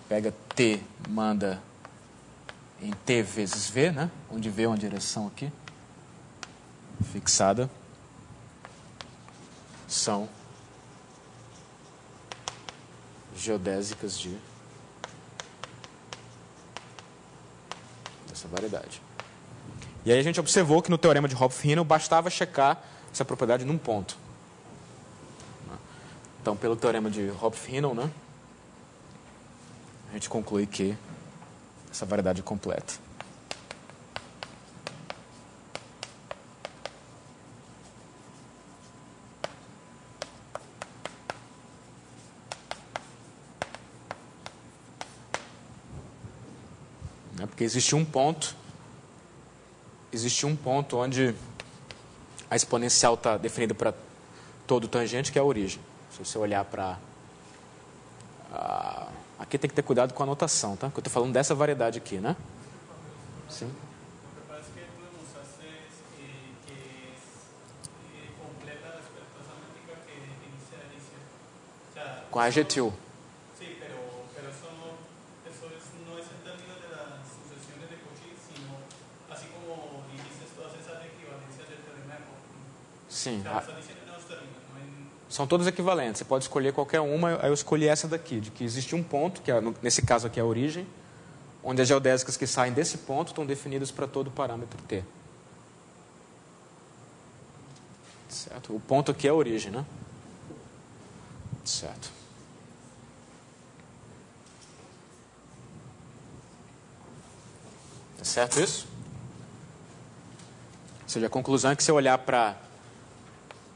pega T, manda em T vezes V, né? Onde V é uma direção aqui, fixada, são geodésicas dessa variedade. E aí a gente observou que no teorema de Hopf-Hinel bastava checar essa propriedade num ponto. Então, pelo teorema de Hopf-Hinel, né, a gente conclui que essa variedade é completa. Porque existe um ponto onde a exponencial está definida para todo tangente, que é a origem. Se você olhar para... aqui tem que ter cuidado com a anotação, tá? Porque eu estou falando dessa variedade aqui, né? Sim. Com a GTIL. Sim. São todas equivalentes. Você pode escolher qualquer uma. Aí eu escolhi essa daqui, de que existe um ponto, que nesse caso aqui é a origem, onde as geodésicas que saem desse ponto estão definidas para todo o parâmetro T. Certo? O ponto aqui é a origem, né? Certo. Tá certo isso? Ou seja, a conclusão é que se eu olhar para...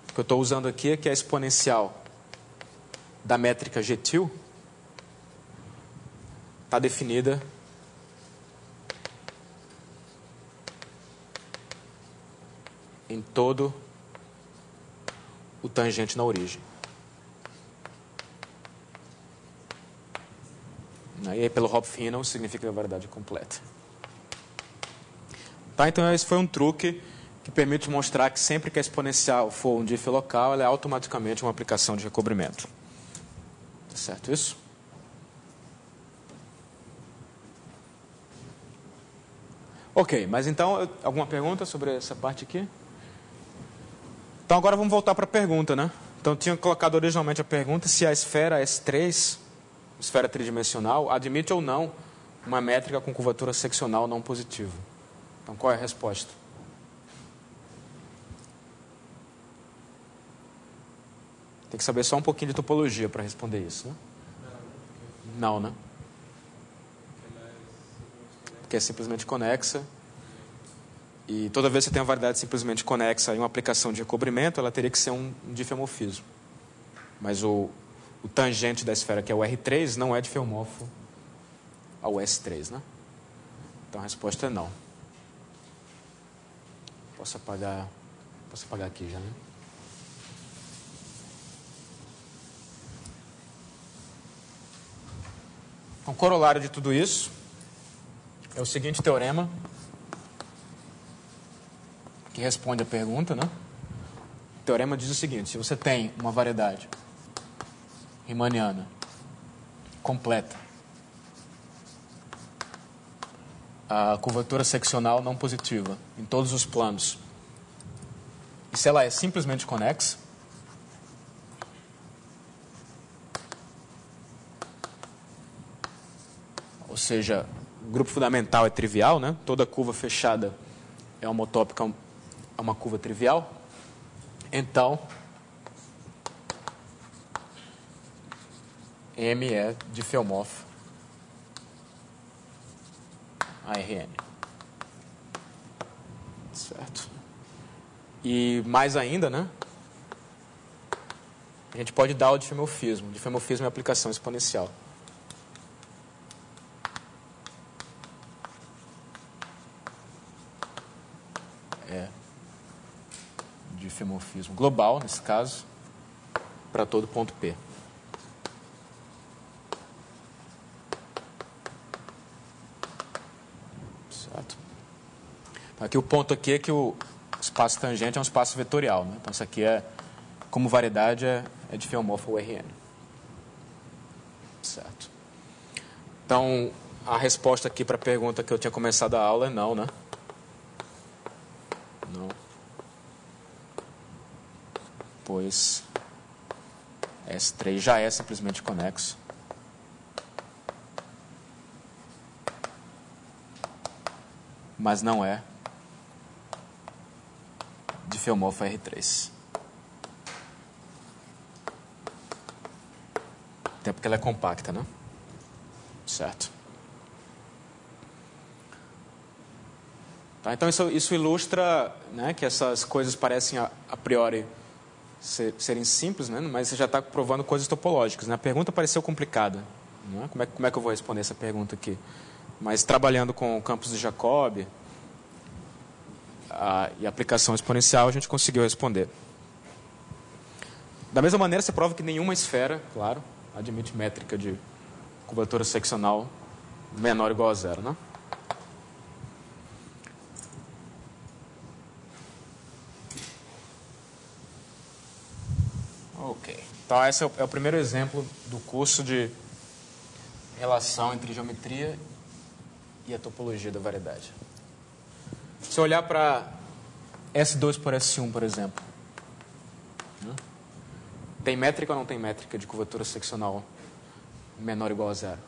O que eu estou usando aqui é que a exponencial da métrica GTIL está definida em todo o tangente na origem. E aí, pelo Hopf-Hinel, significa que a variedade é completa. Tá, então, esse foi um truque que permite mostrar que sempre que a exponencial for um diff local, ela é automaticamente uma aplicação de recobrimento. Tá certo isso? Ok, mas então, alguma pergunta sobre essa parte aqui? Então agora vamos voltar para a pergunta, né? Então eu tinha colocado originalmente a pergunta se a esfera S3, esfera tridimensional, admite ou não uma métrica com curvatura seccional não positiva. Então qual é a resposta? Tem que saber só um pouquinho de topologia para responder isso, né? Não, né? Porque é simplesmente conexa. E toda vez que você tem uma variedade simplesmente conexa em uma aplicação de recobrimento, ela teria que ser um diffeomorfismo. Mas o tangente da esfera, que é o R3, não é diffeomorfo ao S3, né? Então a resposta é não. Posso apagar aqui já, né? Então, o corolário de tudo isso é o seguinte teorema, que responde a pergunta, né? O teorema diz o seguinte: se você tem uma variedade riemanniana completa, a curvatura seccional não positiva em todos os planos E se ela é simplesmente conexa, ou seja, o grupo fundamental é trivial, né? Toda curva fechada é homotópica a uma curva trivial. Então, M é diffeomorfo a Rn. Certo? E mais ainda, né? A gente pode dar o diffeomorfismo. O diffeomorfismo é a aplicação exponencial. É diffeomorfismo global, nesse caso, para todo ponto P. Certo? Então, aqui o ponto aqui é que o espaço tangente é um espaço vetorial, né? Então, isso aqui é, como variedade, é diffeomorfo ao Rn. Certo? Então, a resposta aqui para a pergunta que eu tinha começado a aula é não, né? Não. Pois S3 já é simplesmente conexo. Mas não é diffeomorfo a R3. Até porque ela é compacta, né? Certo. Tá, então isso ilustra, né, que essas coisas parecem a priori serem simples, né, mas você já está provando coisas topológicas, né? A pergunta pareceu complicada, né? Como é que eu vou responder essa pergunta aqui? Mas trabalhando com campos de Jacobi e aplicação exponencial, a gente conseguiu responder. Da mesma maneira, você prova que nenhuma esfera, claro, admite métrica de curvatura seccional menor ou igual a zero, né? Ok. Então, esse é o primeiro exemplo do curso de relação entre geometria e a topologia da variedade. Se eu olhar para S2 por S1, por exemplo, né? Tem métrica ou não tem métrica de curvatura seccional menor ou igual a zero?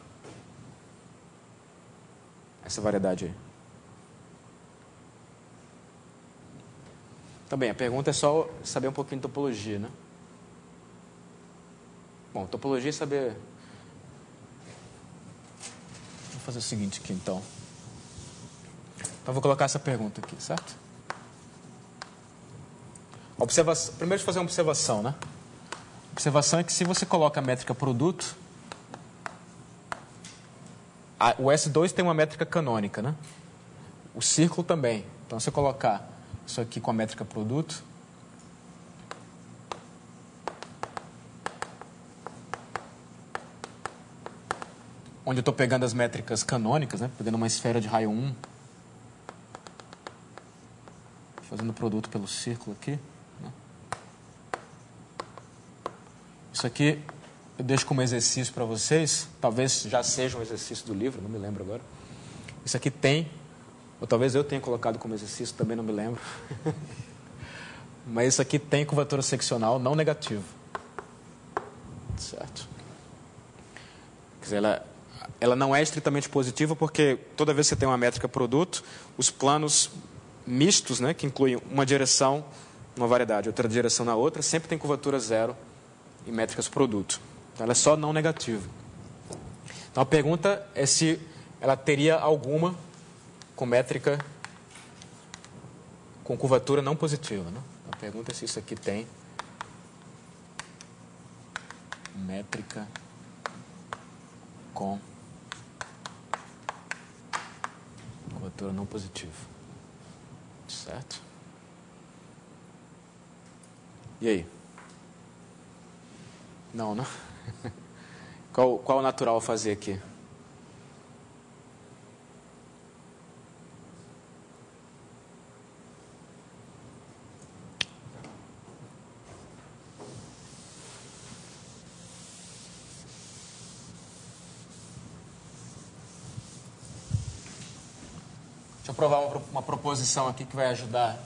Essa variedade aí. Também, a pergunta é só saber um pouquinho de topologia, né? Bom, topologia é saber... Vou fazer o seguinte aqui, então. Então, vou colocar essa pergunta aqui, certo? Primeiro, deixa eu fazer uma observação, né? A observação é que se você coloca a métrica produto, o S2 tem uma métrica canônica, né? O círculo também. Então, se eu colocar isso aqui com a métrica produto, onde eu estou pegando as métricas canônicas, né? Pegando uma esfera de raio 1, fazendo o produto pelo círculo aqui, né? Isso aqui eu deixo como exercício para vocês. Talvez já seja um exercício do livro, não me lembro agora. Isso aqui tem, ou talvez eu tenha colocado como exercício, também não me lembro. Mas isso aqui tem curvatura seccional não negativa. Certo? Quer dizer, ela não é estritamente positiva porque toda vez que você tem uma métrica produto, os planos mistos, né, que incluem uma direção numa variedade, outra direção na outra, sempre tem curvatura zero em métricas produto. Então, ela é só não negativa. Então, a pergunta é se ela teria alguma com métrica com curvatura não positiva, né? A pergunta é se isso aqui tem métrica com curvatura não positiva. Certo? E aí? Não, né? Qual o natural a fazer aqui? Deixa eu provar uma proposição aqui que vai ajudar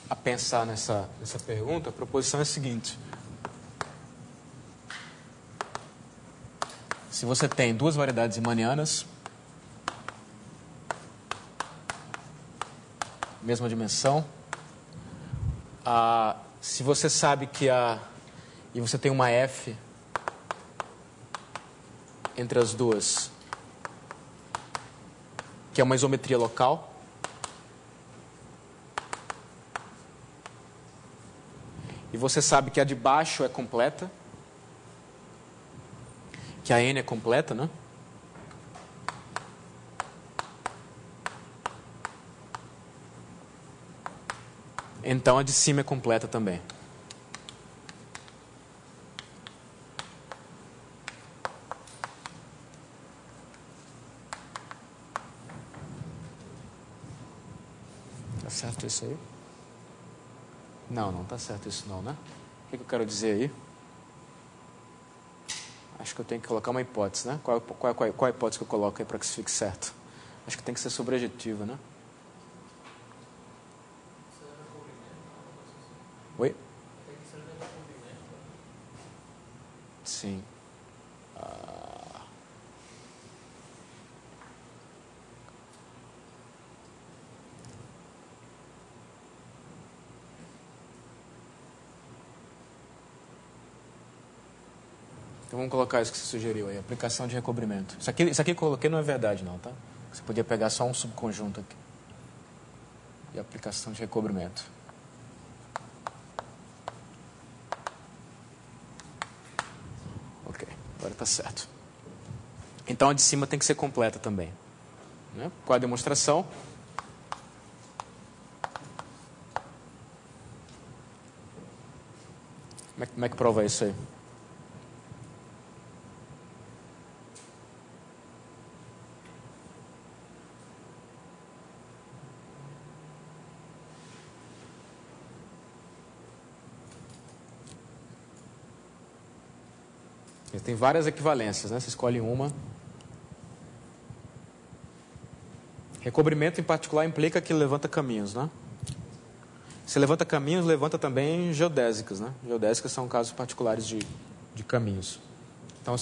a pensar nessa pergunta, a proposição é a seguinte. Se você tem duas variedades riemannianas, mesma dimensão, se você sabe que e você tem uma F entre as duas, que é uma isometria local, e você sabe que a de baixo é completa, que a N é completa, né? Então a de cima é completa também. Tá certo isso aí? Não tá certo isso não, né? O que eu quero dizer aí? Acho que eu tenho que colocar uma hipótese, né? Qual a hipótese que eu coloco aí para que isso fique certo? Acho que tem que ser sobrejetiva, né? Oi? Sim. Então vamos colocar isso que você sugeriu aí, aplicação de recobrimento. Isso aqui que eu coloquei não é verdade não, tá? Você podia pegar só um subconjunto aqui. E aplicação de recobrimento. Ok, agora está certo. Então a de cima tem que ser completa também. Né? Qual a demonstração? Como é que prova isso aí? Tem várias equivalências, né? Você escolhe uma. Recobrimento, em particular, implica que levanta caminhos, né? Se levanta caminhos, levanta também geodésicas, né? Geodésicas são casos particulares de caminhos. Então,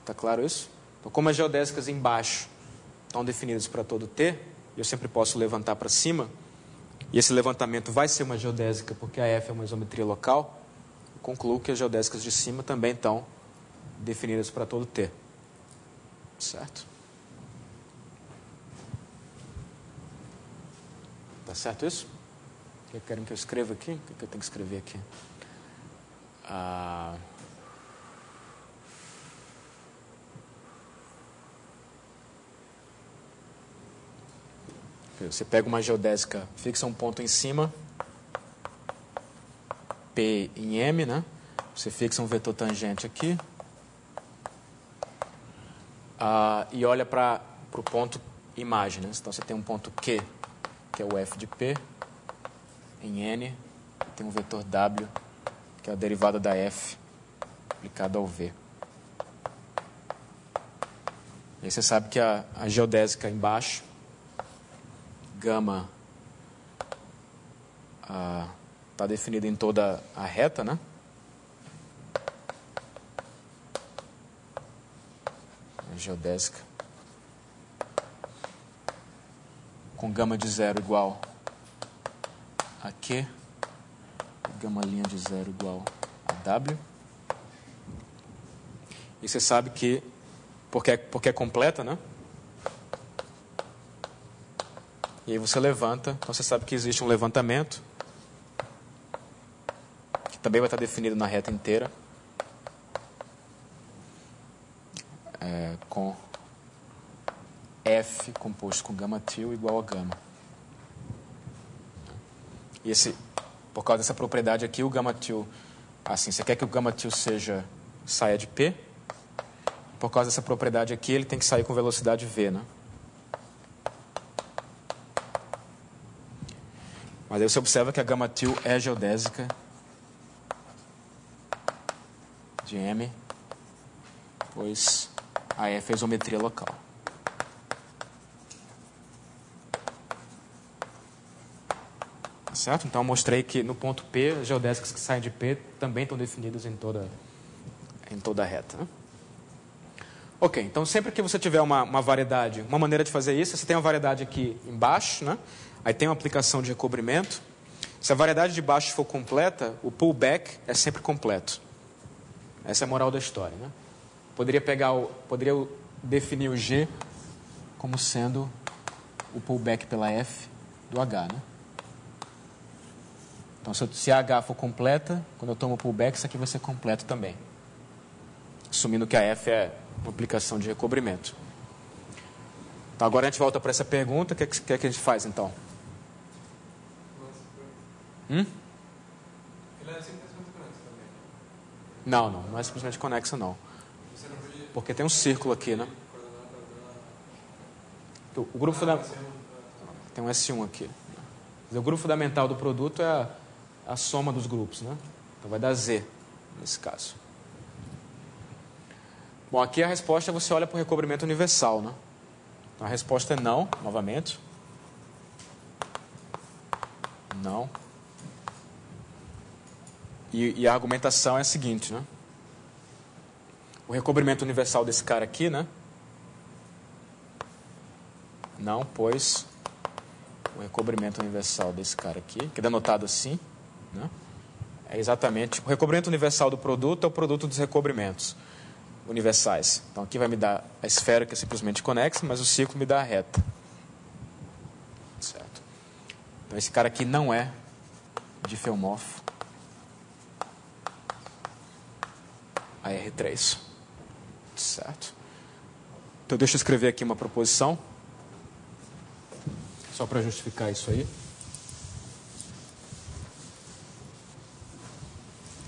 tá claro isso? Então, como as geodésicas embaixo estão definidas para todo T, eu sempre posso levantar para cima, e esse levantamento vai ser uma geodésica porque a F é uma isometria local, eu concluo que as geodésicas de cima também estão definidas para todo T. Certo? Tá certo isso? O que querem que eu escreva aqui? O que eu tenho que escrever aqui? Você pega uma geodésica, fixa um ponto em cima, P em M, né? Você fixa um vetor tangente aqui. E olha para o ponto imagem, né? Então você tem um ponto Q, que é o F de P, em N, tem um vetor W, que é a derivada da F aplicada ao V. E aí você sabe que a geodésica embaixo, gama, está definida em toda a reta, né? A geodésica com gama de zero igual a Q, gama linha de zero igual a W. E você sabe que, porque é completa, né? E aí você levanta, então você sabe que existe um levantamento, que também vai estar definido na reta inteira, com F composto com gama til igual a gama. E por causa dessa propriedade aqui, o gama til, assim, você quer que o gama til saia de P, por causa dessa propriedade aqui, ele tem que sair com velocidade V, né? Mas aí você observa que a gama til é geodésica de M, pois a F é isometria local. Certo? Então, eu mostrei que no ponto P, as geodésicas que saem de P também estão definidas em toda a reta. Né? Ok, então sempre que você tiver uma variedade, uma maneira de fazer isso, você tem uma variedade aqui embaixo, né? Aí tem uma aplicação de recobrimento. Se a variedade de baixo for completa, o pullback é sempre completo. Essa é a moral da história. Né? Poderia definir o G como sendo o pullback pela F do H. Né? Então, se a H for completa, quando eu tomo pullback, isso aqui vai ser completo também. Assumindo que a F é uma aplicação de recobrimento. Então, agora a gente volta para essa pergunta. O que é que a gente faz, então? Não é simplesmente conexa, não. Porque tem um círculo aqui, né? O grupo fundamental... Tem um S1 aqui. O grupo fundamental do produto é a soma dos grupos, né? Então vai dar Z, nesse caso. Bom, aqui a resposta você olha para o recobrimento universal, né? Então a resposta é não, novamente. Não. E a argumentação é a seguinte, né? O recobrimento universal desse cara aqui, né? Não, pois o recobrimento universal desse cara aqui, que é denotado assim, né? É exatamente... O recobrimento universal do produto é o produto dos recobrimentos universais. Então aqui vai me dar a esfera que é simplesmente conexa, mas o círculo me dá a reta. Certo? Então esse cara aqui não é difeomorfo a R3. Certo? Então deixa eu escrever aqui uma proposição. Só para justificar isso aí.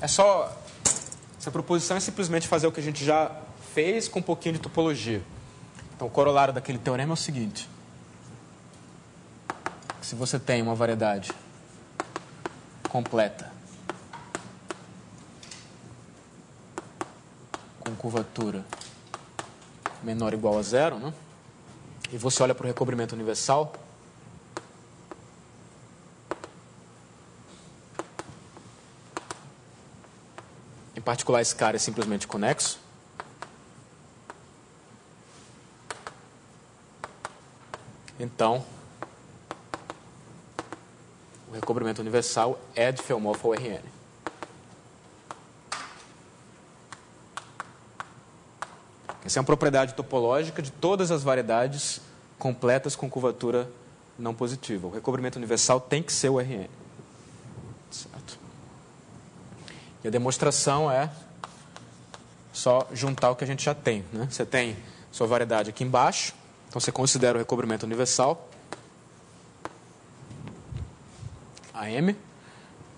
Essa proposição é simplesmente fazer o que a gente já fez com um pouquinho de topologia. Então, o corolário daquele teorema é o seguinte. Se você tem uma variedade completa com curvatura menor ou igual a zero, né? E você olha para o recobrimento universal, em particular esse cara é simplesmente conexo, então o recobrimento universal é difeomorfo ao Rn. Essa é uma propriedade topológica de todas as variedades completas com curvatura não positiva. O recobrimento universal tem que ser o Rn. Certo? E a demonstração é só juntar o que a gente já tem. Né? Você tem sua variedade aqui embaixo, então você considera o recobrimento universal, AM.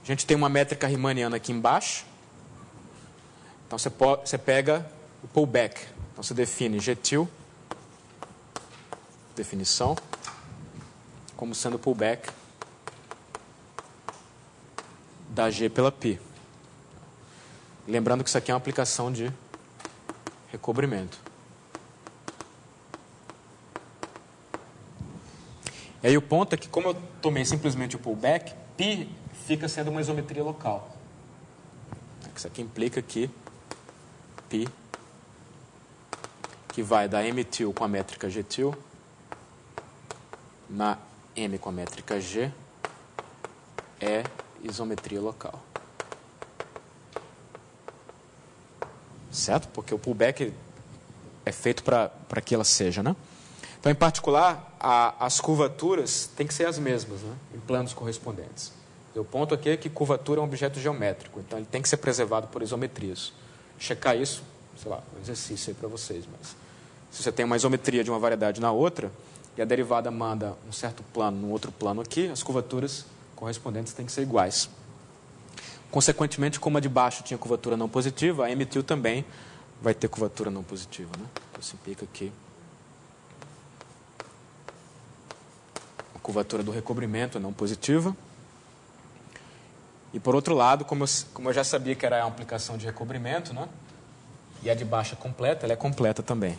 A gente tem uma métrica riemanniana aqui embaixo, então você pega o pullback. Então você define Gtil, definição, como sendo pullback da G pela π. Lembrando que isso aqui é uma aplicação de recobrimento. E aí o ponto é que, como eu tomei simplesmente o pullback, π fica sendo uma isometria local. Isso aqui implica que π, que vai da mtil com a métrica gtil na m com a métrica g, é isometria local. Certo? Porque o pullback é feito para que ela seja, né? Então, em particular, as curvaturas têm que ser as mesmas, né? Em planos correspondentes. O ponto aqui é que curvatura é um objeto geométrico, então ele tem que ser preservado por isometrias. Checar isso, sei lá, um exercício aí para vocês, mas se você tem uma isometria de uma variedade na outra e a derivada manda um certo plano no outro plano aqui, as curvaturas correspondentes têm que ser iguais. Consequentemente, como a de baixo tinha curvatura não positiva, a mtil também vai ter curvatura não positiva. Né? Então, isso implica que a curvatura do recobrimento é não positiva. E, por outro lado, como eu já sabia que era uma aplicação de recobrimento, né? E a de baixo é completa, ela é completa também.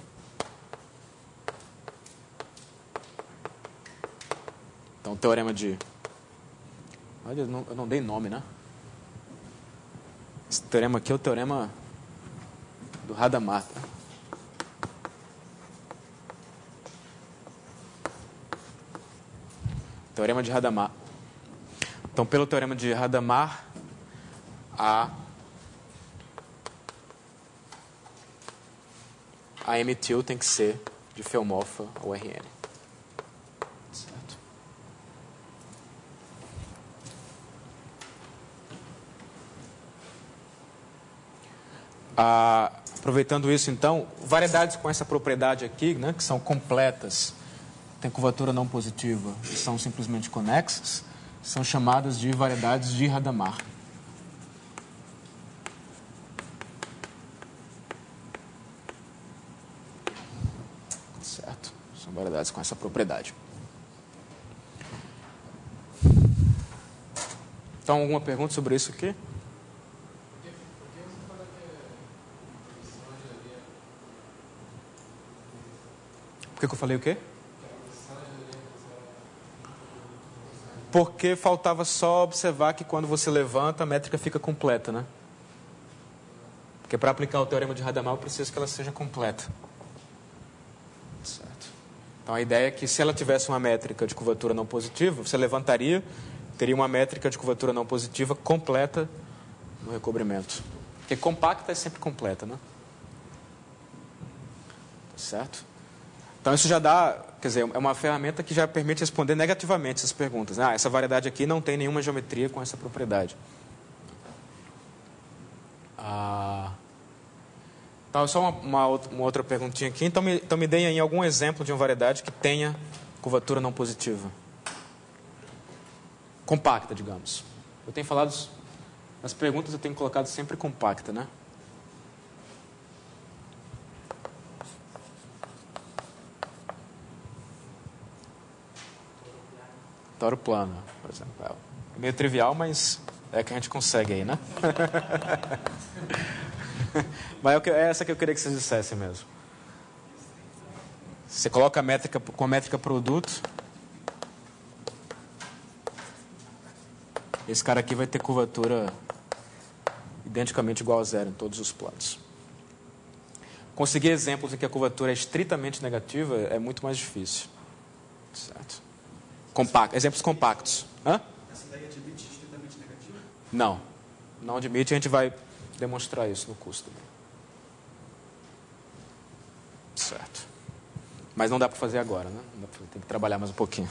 Então, o teorema de Olha, eu não dei nome, né? Esse teorema aqui é o teorema do Hadamard. Tá? Teorema de Hadamard. Então, pelo teorema de Hadamard, a metil tem que ser de Fellmorpha ou Rn. Certo. Aproveitando isso, então, variedades com essa propriedade aqui, né, que são completas, tem curvatura não positiva e são simplesmente conexas, são chamadas de variedades de Hadamard. Certo? São variedades com essa propriedade. Então, alguma pergunta sobre isso aqui? Por que eu falei o quê? Porque faltava só observar que quando você levanta, a métrica fica completa, né? Porque para aplicar o teorema de Hadamard, eu preciso que ela seja completa. Certo. Então, a ideia é que se ela tivesse uma métrica de curvatura não positiva, você levantaria, teria uma métrica de curvatura não positiva completa no recobrimento. Porque compacta é sempre completa, né? Certo? Então, isso já dá, quer dizer, é uma ferramenta que já permite responder negativamente essas perguntas. Ah, essa variedade aqui não tem nenhuma geometria com essa propriedade. Então, só uma outra perguntinha aqui. Então, me deem aí algum exemplo de uma variedade que tenha curvatura não positiva. Compacta, digamos. Eu tenho falado, nas perguntas eu tenho colocado sempre compacta, né? Toro plano, por exemplo. É meio trivial, mas é que a gente consegue aí, né? Mas é essa que eu queria que vocês dissessem mesmo. Você coloca a métrica com a métrica produto. Esse cara aqui vai ter curvatura identicamente igual a zero em todos os planos. Conseguir exemplos em que a curvatura é estritamente negativa é muito mais difícil. Certo? Exemplos compactos. Hã? Essa ideia admite estritamente negativa? Não admite, a gente vai demonstrar isso no curso também. Certo. Mas não dá para fazer agora, né? Tem que trabalhar mais um pouquinho.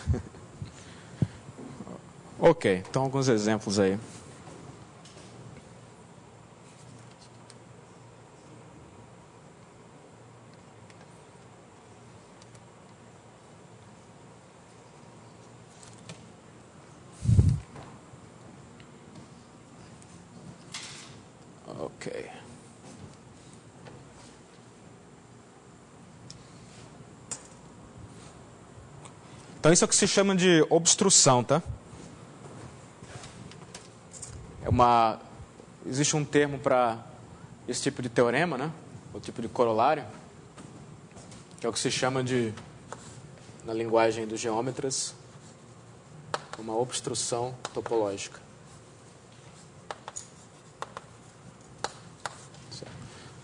Ok, então alguns exemplos aí. Ok. Então isso é o que se chama de obstrução, tá? Existe um termo para esse tipo de teorema, né? O tipo de corolário, que é o que se chama de, na linguagem dos geômetras, uma obstrução topológica.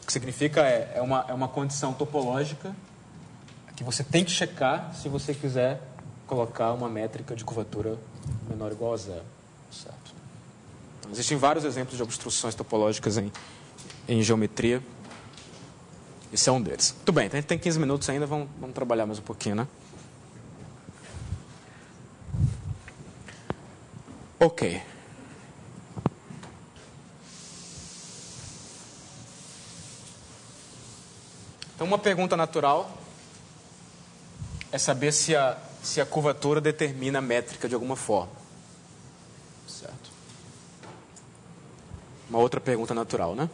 O que significa é uma condição topológica que você tem que checar se você quiser colocar uma métrica de curvatura menor ou igual a zero. Certo? Então, existem vários exemplos de obstruções topológicas em geometria. Esse é um deles. Muito bem, então a gente tem 15 minutos ainda, vamos trabalhar mais um pouquinho, né? Ok. Então, uma pergunta natural é saber se a curvatura determina a métrica de alguma forma. Certo? Uma outra pergunta natural, né?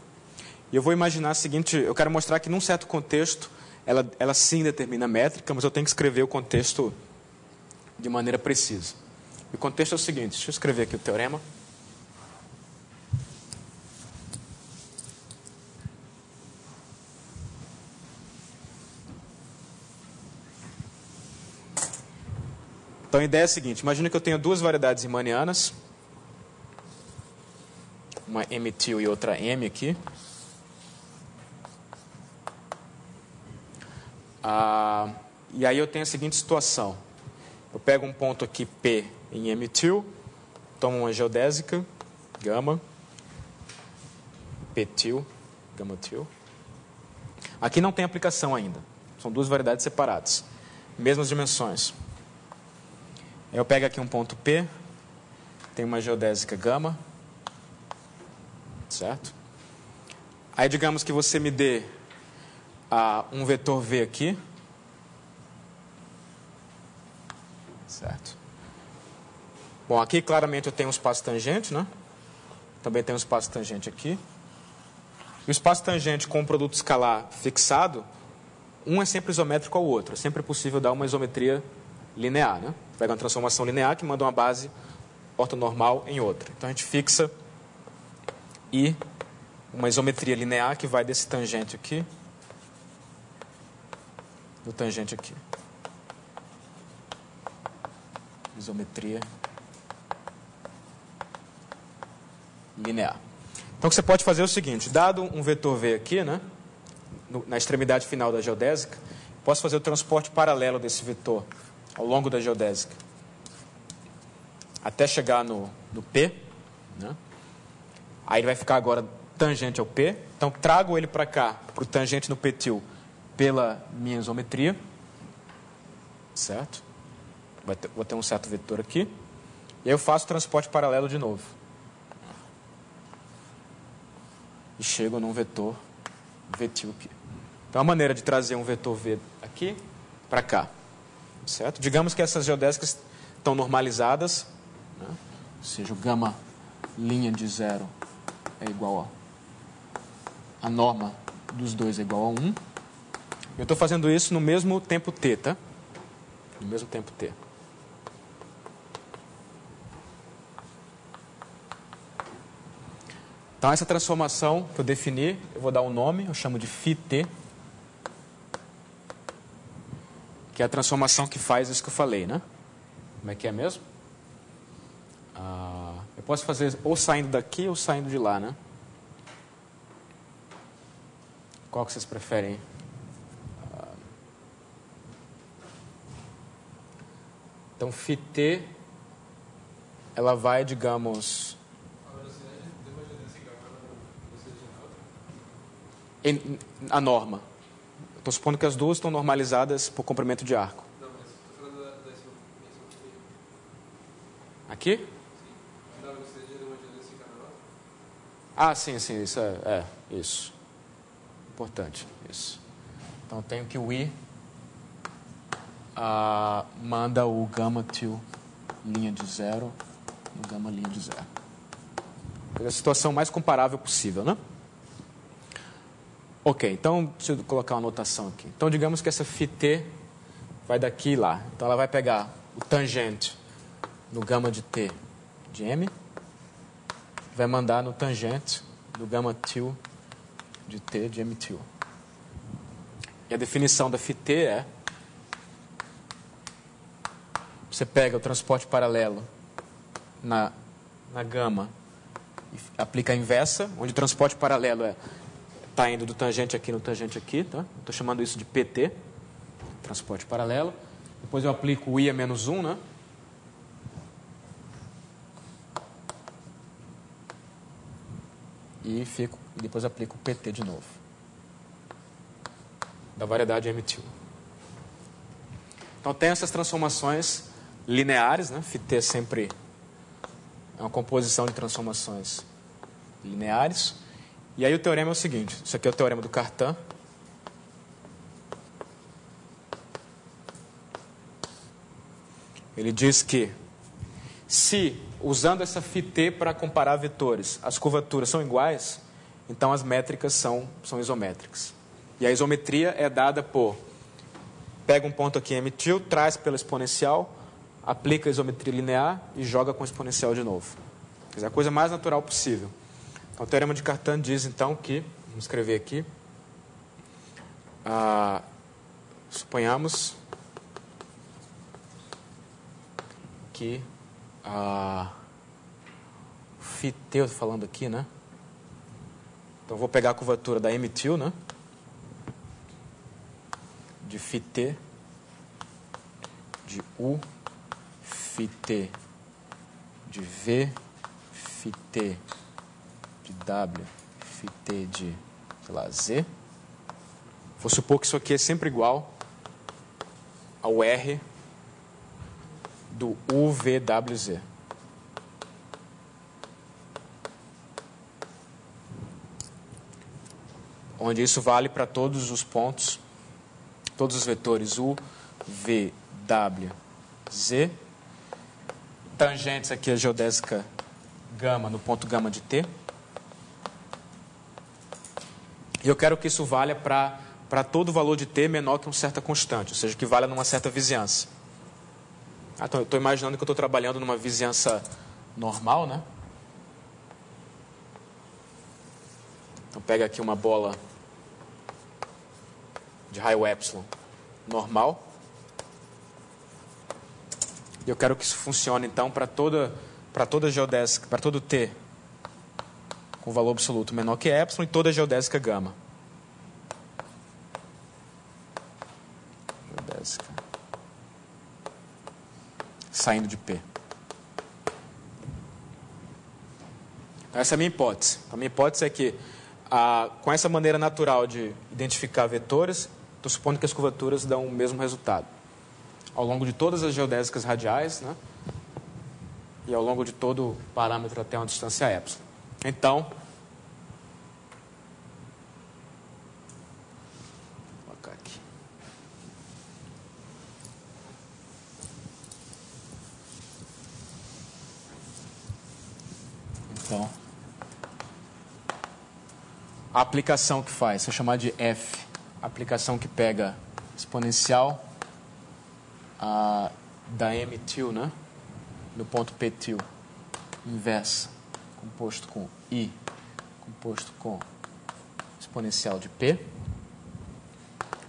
E eu vou imaginar o seguinte, eu quero mostrar que num certo contexto, ela sim determina a métrica, mas eu tenho que escrever o contexto de maneira precisa. E o contexto é o seguinte, deixa eu escrever aqui o teorema. Então a ideia é a seguinte, imagina que eu tenho duas variedades riemannianas, uma M-til e outra M aqui. E aí eu tenho a seguinte situação. Eu pego um ponto aqui P em M-til, tomo uma geodésica, gama, P-til, gama-til. Aqui não tem aplicação ainda. São duas variedades separadas. Mesmas dimensões. Eu pego aqui um ponto P, tenho uma geodésica gama, certo? Aí digamos que você me dê um vetor V aqui, certo? Bom, aqui claramente eu tenho um espaço tangente, né? Também tem um espaço tangente aqui. E o espaço tangente com um produto escalar fixado, um é sempre isométrico ao outro. É sempre possível dar uma isometria linear, né? Pega uma transformação linear que manda uma base ortonormal em outra. Então a gente fixa I, uma isometria linear que vai desse tangente aqui do tangente aqui. Isometria linear. Então o que você pode fazer é o seguinte, dado um vetor V aqui, né, na extremidade final da geodésica, posso fazer o transporte paralelo desse vetor ao longo da geodésica até chegar no P, né? Aí ele vai ficar agora tangente ao P. Então trago ele para cá, para o tangente no P-til, pela minha isometria, certo? Vou ter um certo vetor aqui. E aí eu faço o transporte paralelo de novo. E chego num vetor V-til aqui. Então a maneira de trazer um vetor V aqui para cá, certo? Digamos que essas geodésicas estão normalizadas, né? Ou seja, o gama linha de 0 é igual a norma dos dois é igual a 1. Eu estou fazendo isso no mesmo tempo t, tá? No mesmo tempo t. Então essa transformação que eu defini, eu vou dar um nome, eu chamo de φt, que é a transformação que faz isso que eu falei, né? Como é que é mesmo? Eu posso fazer ou saindo daqui ou saindo de lá, né? Qual que vocês preferem? Então, φt, ela vai, digamos... A norma. Estou supondo que as duas estão normalizadas por comprimento de arco. Não, mas estou falando da isometria. Aqui? Sim. A velocidade de uma geodésica fica menor? Ah, sim, isso isso. Importante, isso. Então, eu tenho que o I manda o gama-til linha de 0 no gama linha de 0. É a situação mais comparável possível, né? Ok, então, deixa eu colocar uma anotação aqui. Então, digamos que essa φt vai daqui e lá. Então, ela vai pegar o tangente no gama de t de m, vai mandar no tangente do gama-til de t de m-til. E a definição da φt é: você pega o transporte paralelo na gama e aplica a inversa, onde o transporte paralelo está indo do tangente aqui no tangente aqui, tá? Estou chamando isso de PT, transporte paralelo. Depois eu aplico o I a menos 1, né? E depois aplico o PT de novo, da variedade M-til. Então tem essas transformações lineares, né? φt sempre é uma composição de transformações lineares. E aí o teorema é o seguinte, isso aqui é o teorema do Cartan. Ele diz que se, usando essa φt para comparar vetores, as curvaturas são iguais, então as métricas são isométricas. E a isometria é dada por, pega um ponto aqui M-til, traz pela exponencial, aplica a isometria linear e joga com a exponencial de novo. Quer dizer, a coisa mais natural possível. Então, o teorema de Cartan diz, então, que, vamos escrever aqui, suponhamos que φt, eu estou falando aqui, né? Então, eu vou pegar a curvatura da M-til, né? De φt, de U, φt, de V, φt, de W, φt de, sei lá, Z. Vou supor que isso aqui é sempre igual ao R do UVWZ. Onde isso vale para todos os pontos, todos os vetores U, V, W, Z. Tangentes aqui a geodésica gama no ponto gama de T. E eu quero que isso valha para todo valor de T menor que uma certa constante, ou seja, que valha numa certa vizinhança. Então, eu estou imaginando que eu estou trabalhando numa vizinhança normal, né? Então, pega aqui uma bola de raio epsilon normal. E eu quero que isso funcione, então, para toda geodésica, para todo T com valor absoluto menor que epsilon e toda geodésica gama. Geodésica saindo de P. Essa é a minha hipótese. A minha hipótese é que, com essa maneira natural de identificar vetores, estou supondo que as curvaturas dão o mesmo resultado. Ao longo de todas as geodésicas radiais, né? E ao longo de todo o parâmetro até uma distância epsilon. Então, vou colocar aqui. Então, a aplicação que faz, se eu chamar de F, a aplicação que pega exponencial da M-til, né? No ponto P-til, inversa, composto com I, composto com exponencial de P.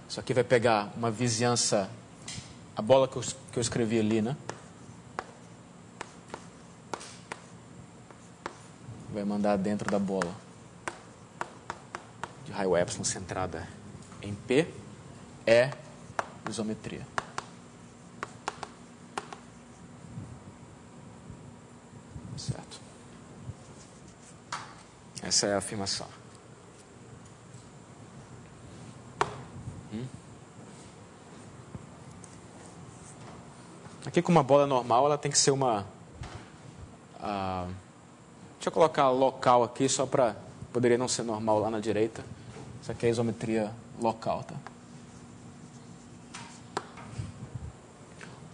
Isso aqui vai pegar uma vizinhança, a bola que eu escrevi ali, né? Vai mandar dentro da bola de raio epsilon centrada em P, é isometria. Certo. Essa é a afirmação. Aqui com uma bola normal, ela tem que ser uma... deixa eu colocar local aqui, só para... Poderia não ser normal lá na direita. Isso aqui é a isometria local, tá?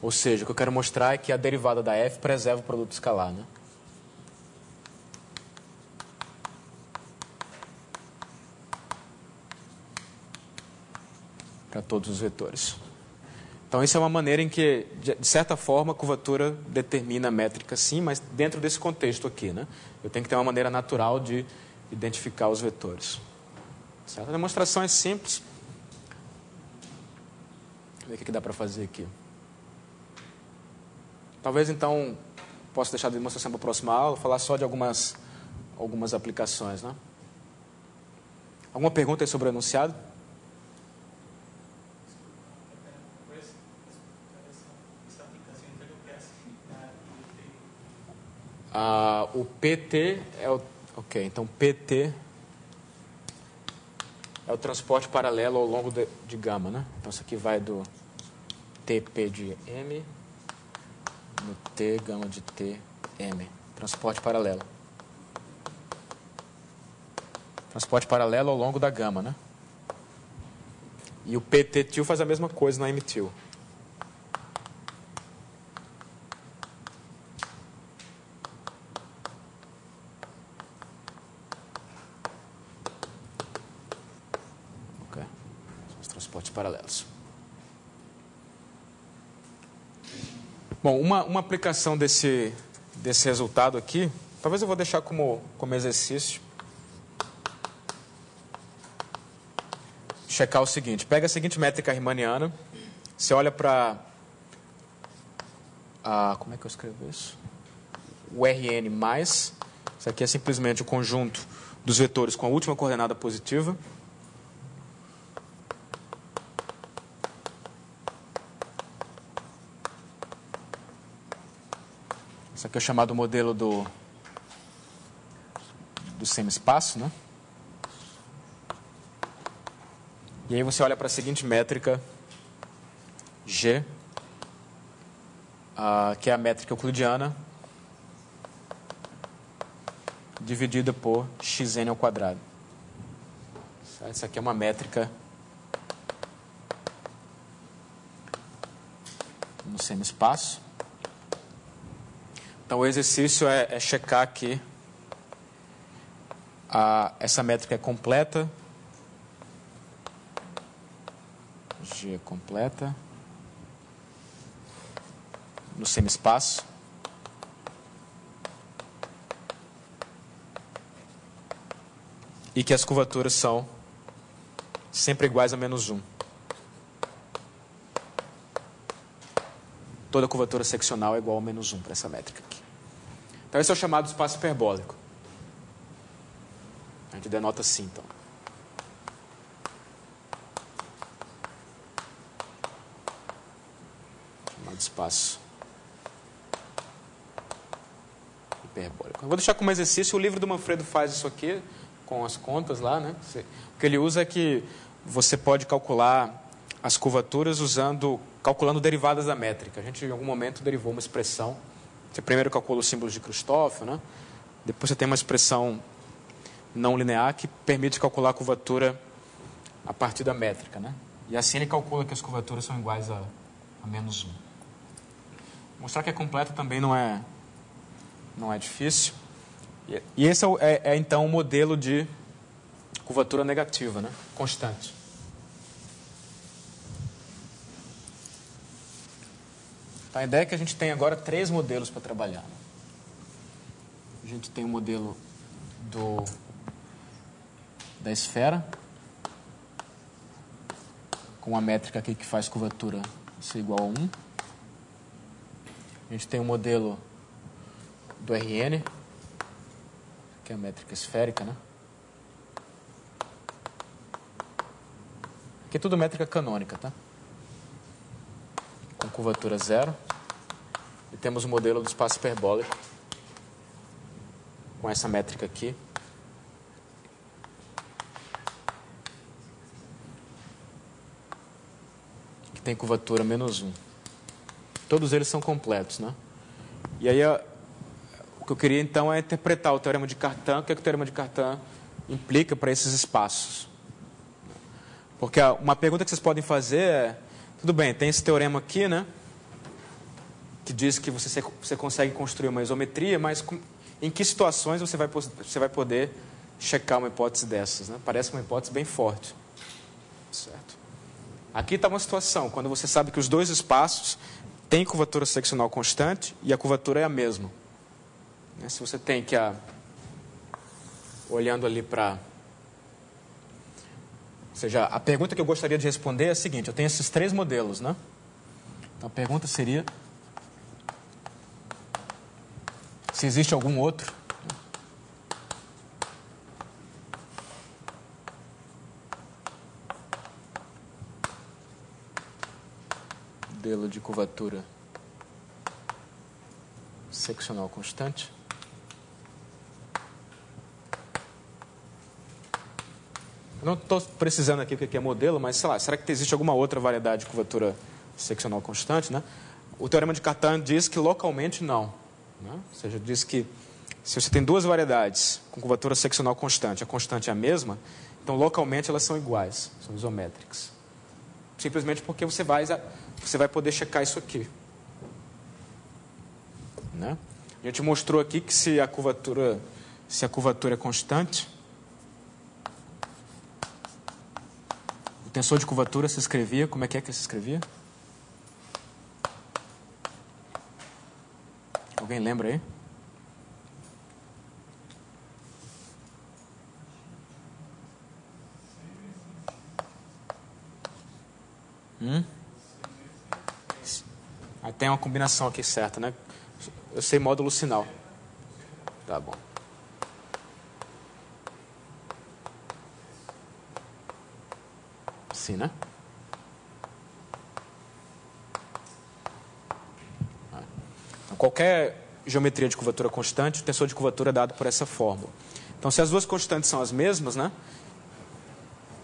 Ou seja, o que eu quero mostrar é que a derivada da F preserva o produto escalar, né? Para todos os vetores. Então, isso é uma maneira em que, de certa forma, a curvatura determina a métrica, sim, mas dentro desse contexto aqui, né? Eu tenho que ter uma maneira natural de identificar os vetores. Certo? A demonstração é simples. Vamos ver o que dá para fazer aqui. Talvez, então, possa deixar a demonstração para a próxima aula, falar só de algumas aplicações, né? Alguma pergunta aí sobre o enunciado? O PT é o... Ok, então PT é o transporte paralelo ao longo de gama, né? Então, isso aqui vai do TP de M no T, gama de T, M. Transporte paralelo. Transporte paralelo ao longo da gama, né? E o PT-til faz a mesma coisa na M-til. Ok. São os transportes paralelos. Bom, uma aplicação desse resultado aqui, talvez eu vou deixar como exercício. Checar o seguinte, pega a seguinte métrica riemanniana, você olha para... como é que eu escrevo isso? O Rn mais, isso aqui é simplesmente o conjunto dos vetores com a última coordenada positiva. Isso aqui é o chamado modelo do semi-espaço, né? E aí você olha para a seguinte métrica G, que é a métrica euclidiana, dividida por xn ao quadrado. Essa aqui é uma métrica no semi-espaço. Então o exercício é checar que essa métrica é completa. G completa no semi-espaço. E que as curvaturas são sempre iguais a -1. Toda curvatura seccional é igual a -1 para essa métrica aqui. Então esse é o chamado espaço hiperbólico. A gente denota assim, então. Chamado espaço hiperbólico. Eu vou deixar como exercício. O livro do Manfredo faz isso aqui, com as contas lá, né? O que ele usa é que você pode calcular as curvaturas calculando derivadas da métrica. A gente, em algum momento, derivou uma expressão. Você primeiro calcula os símbolos de Christoffel, né? Depois você tem uma expressão não linear que permite calcular a curvatura a partir da métrica, né? E assim ele calcula que as curvaturas são iguais a -1. Mostrar que é completo também não é difícil. E esse então o modelo de curvatura negativa, né? Constante. Então, a ideia é que a gente tem agora 3 modelos para trabalhar. A gente tem o modelo da esfera, com a métrica aqui que faz curvatura ser igual a 1. A gente tem o modelo do Rn, que é a métrica esférica, né? Aqui é tudo métrica canônica, tá? Com curvatura 0. E temos o modelo do espaço hiperbólico, com essa métrica aqui. Que tem curvatura -1. Todos eles são completos, né? E aí, o que eu queria, então, é interpretar o teorema de Cartan. O que é que o teorema de Cartan implica para esses espaços? Porque uma pergunta que vocês podem fazer é: tudo bem, tem esse teorema aqui, né? Que diz que você consegue construir uma isometria, mas em que situações você vai poder checar uma hipótese dessas, né? Parece uma hipótese bem forte. Certo? Aqui está uma situação, quando você sabe que os dois espaços têm curvatura seccional constante e a curvatura é a mesma. Se você tem que, olhando ali para... Ou seja, a pergunta que eu gostaria de responder é a seguinte: eu tenho esses 3 modelos, né? Então a pergunta seria se existe algum outro modelo de curvatura seccional constante. Eu não estou precisando aqui o que é modelo, mas, sei lá, será que existe alguma outra variedade de curvatura seccional constante, né? O teorema de Cartan diz que localmente não, né? Ou seja, diz que se você tem 2 variedades com curvatura seccional constante, a constante é a mesma, então localmente elas são iguais, são isométricas. Simplesmente porque você vai poder checar isso aqui, né? A gente mostrou aqui que se a curvatura é constante, o tensor de curvatura se escrevia, como é que se escrevia? Alguém lembra aí? Tem uma combinação aqui certa, né? Eu sei módulo sinal. Tá bom. assim, né? Então, qualquer geometria de curvatura constante, o tensor de curvatura é dado por essa fórmula. Então, se as duas constantes são as mesmas, né,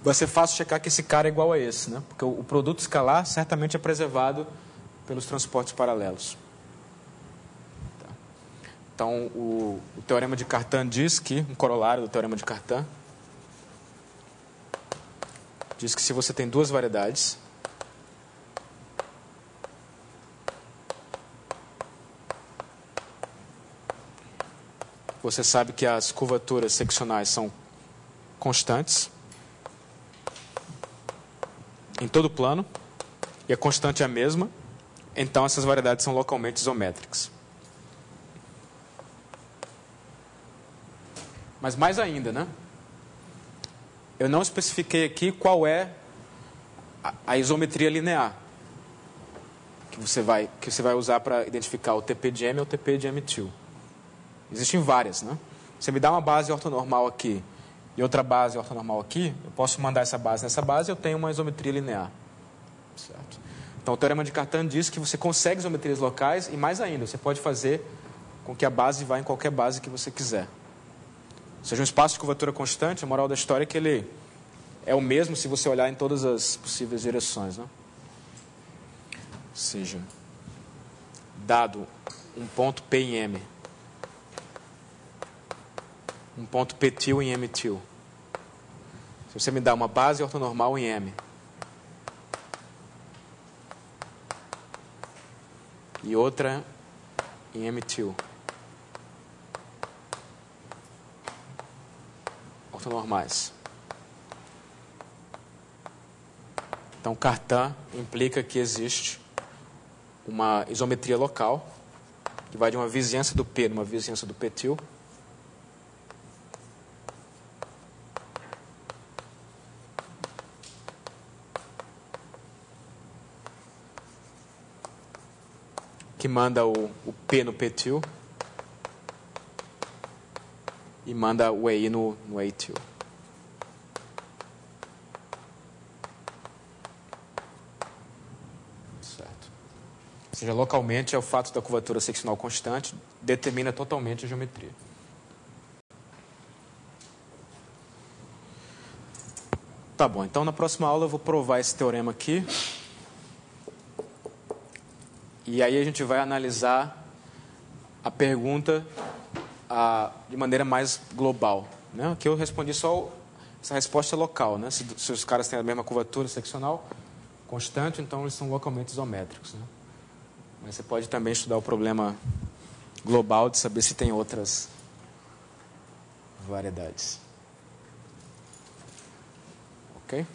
vai ser fácil checar que esse cara é igual a esse, né? Porque o produto escalar certamente é preservado pelos transportes paralelos. Tá. Então, o teorema de Cartan diz que, um corolário do teorema de Cartan, diz que se você tem duas variedades, você sabe que as curvaturas seccionais são constantes em todo o plano, e a constante é a mesma, então essas variedades são localmente isométricas. Mas mais ainda, né? Eu não especifiquei aqui qual é a isometria linear que você vai usar para identificar o TP de M ou o TP de M2. Existem várias, né? Você me dá uma base ortonormal aqui e outra base ortonormal aqui, eu posso mandar essa base nessa base e eu tenho uma isometria linear. Certo? Então, o teorema de Cartan diz que você consegue isometrias locais e, mais ainda, você pode fazer com que a base vá em qualquer base que você quiser. Ou seja, um espaço de curvatura constante, a moral da história é que ele é o mesmo se você olhar em todas as possíveis direções, né? Ou seja, dado um ponto P em M, um ponto P-til em M-til. Se você me dá uma base ortonormal em M e outra em M-til, ortonormais. Então, Cartan implica que existe uma isometria local que vai de uma vizinhança do P numa vizinhança do P-til, que manda o P no P-til e manda o EI no EI-til. Certo. Ou seja, localmente é o fato da curvatura seccional constante determina totalmente a geometria. Tá bom, então na próxima aula eu vou provar esse teorema aqui. E aí a gente vai analisar a pergunta de maneira mais global, né? Aqui eu respondi só essa resposta local, né? Se os caras têm a mesma curvatura seccional constante, então eles são localmente isométricos, né? Mas você pode também estudar o problema global de saber se tem outras variedades. Ok?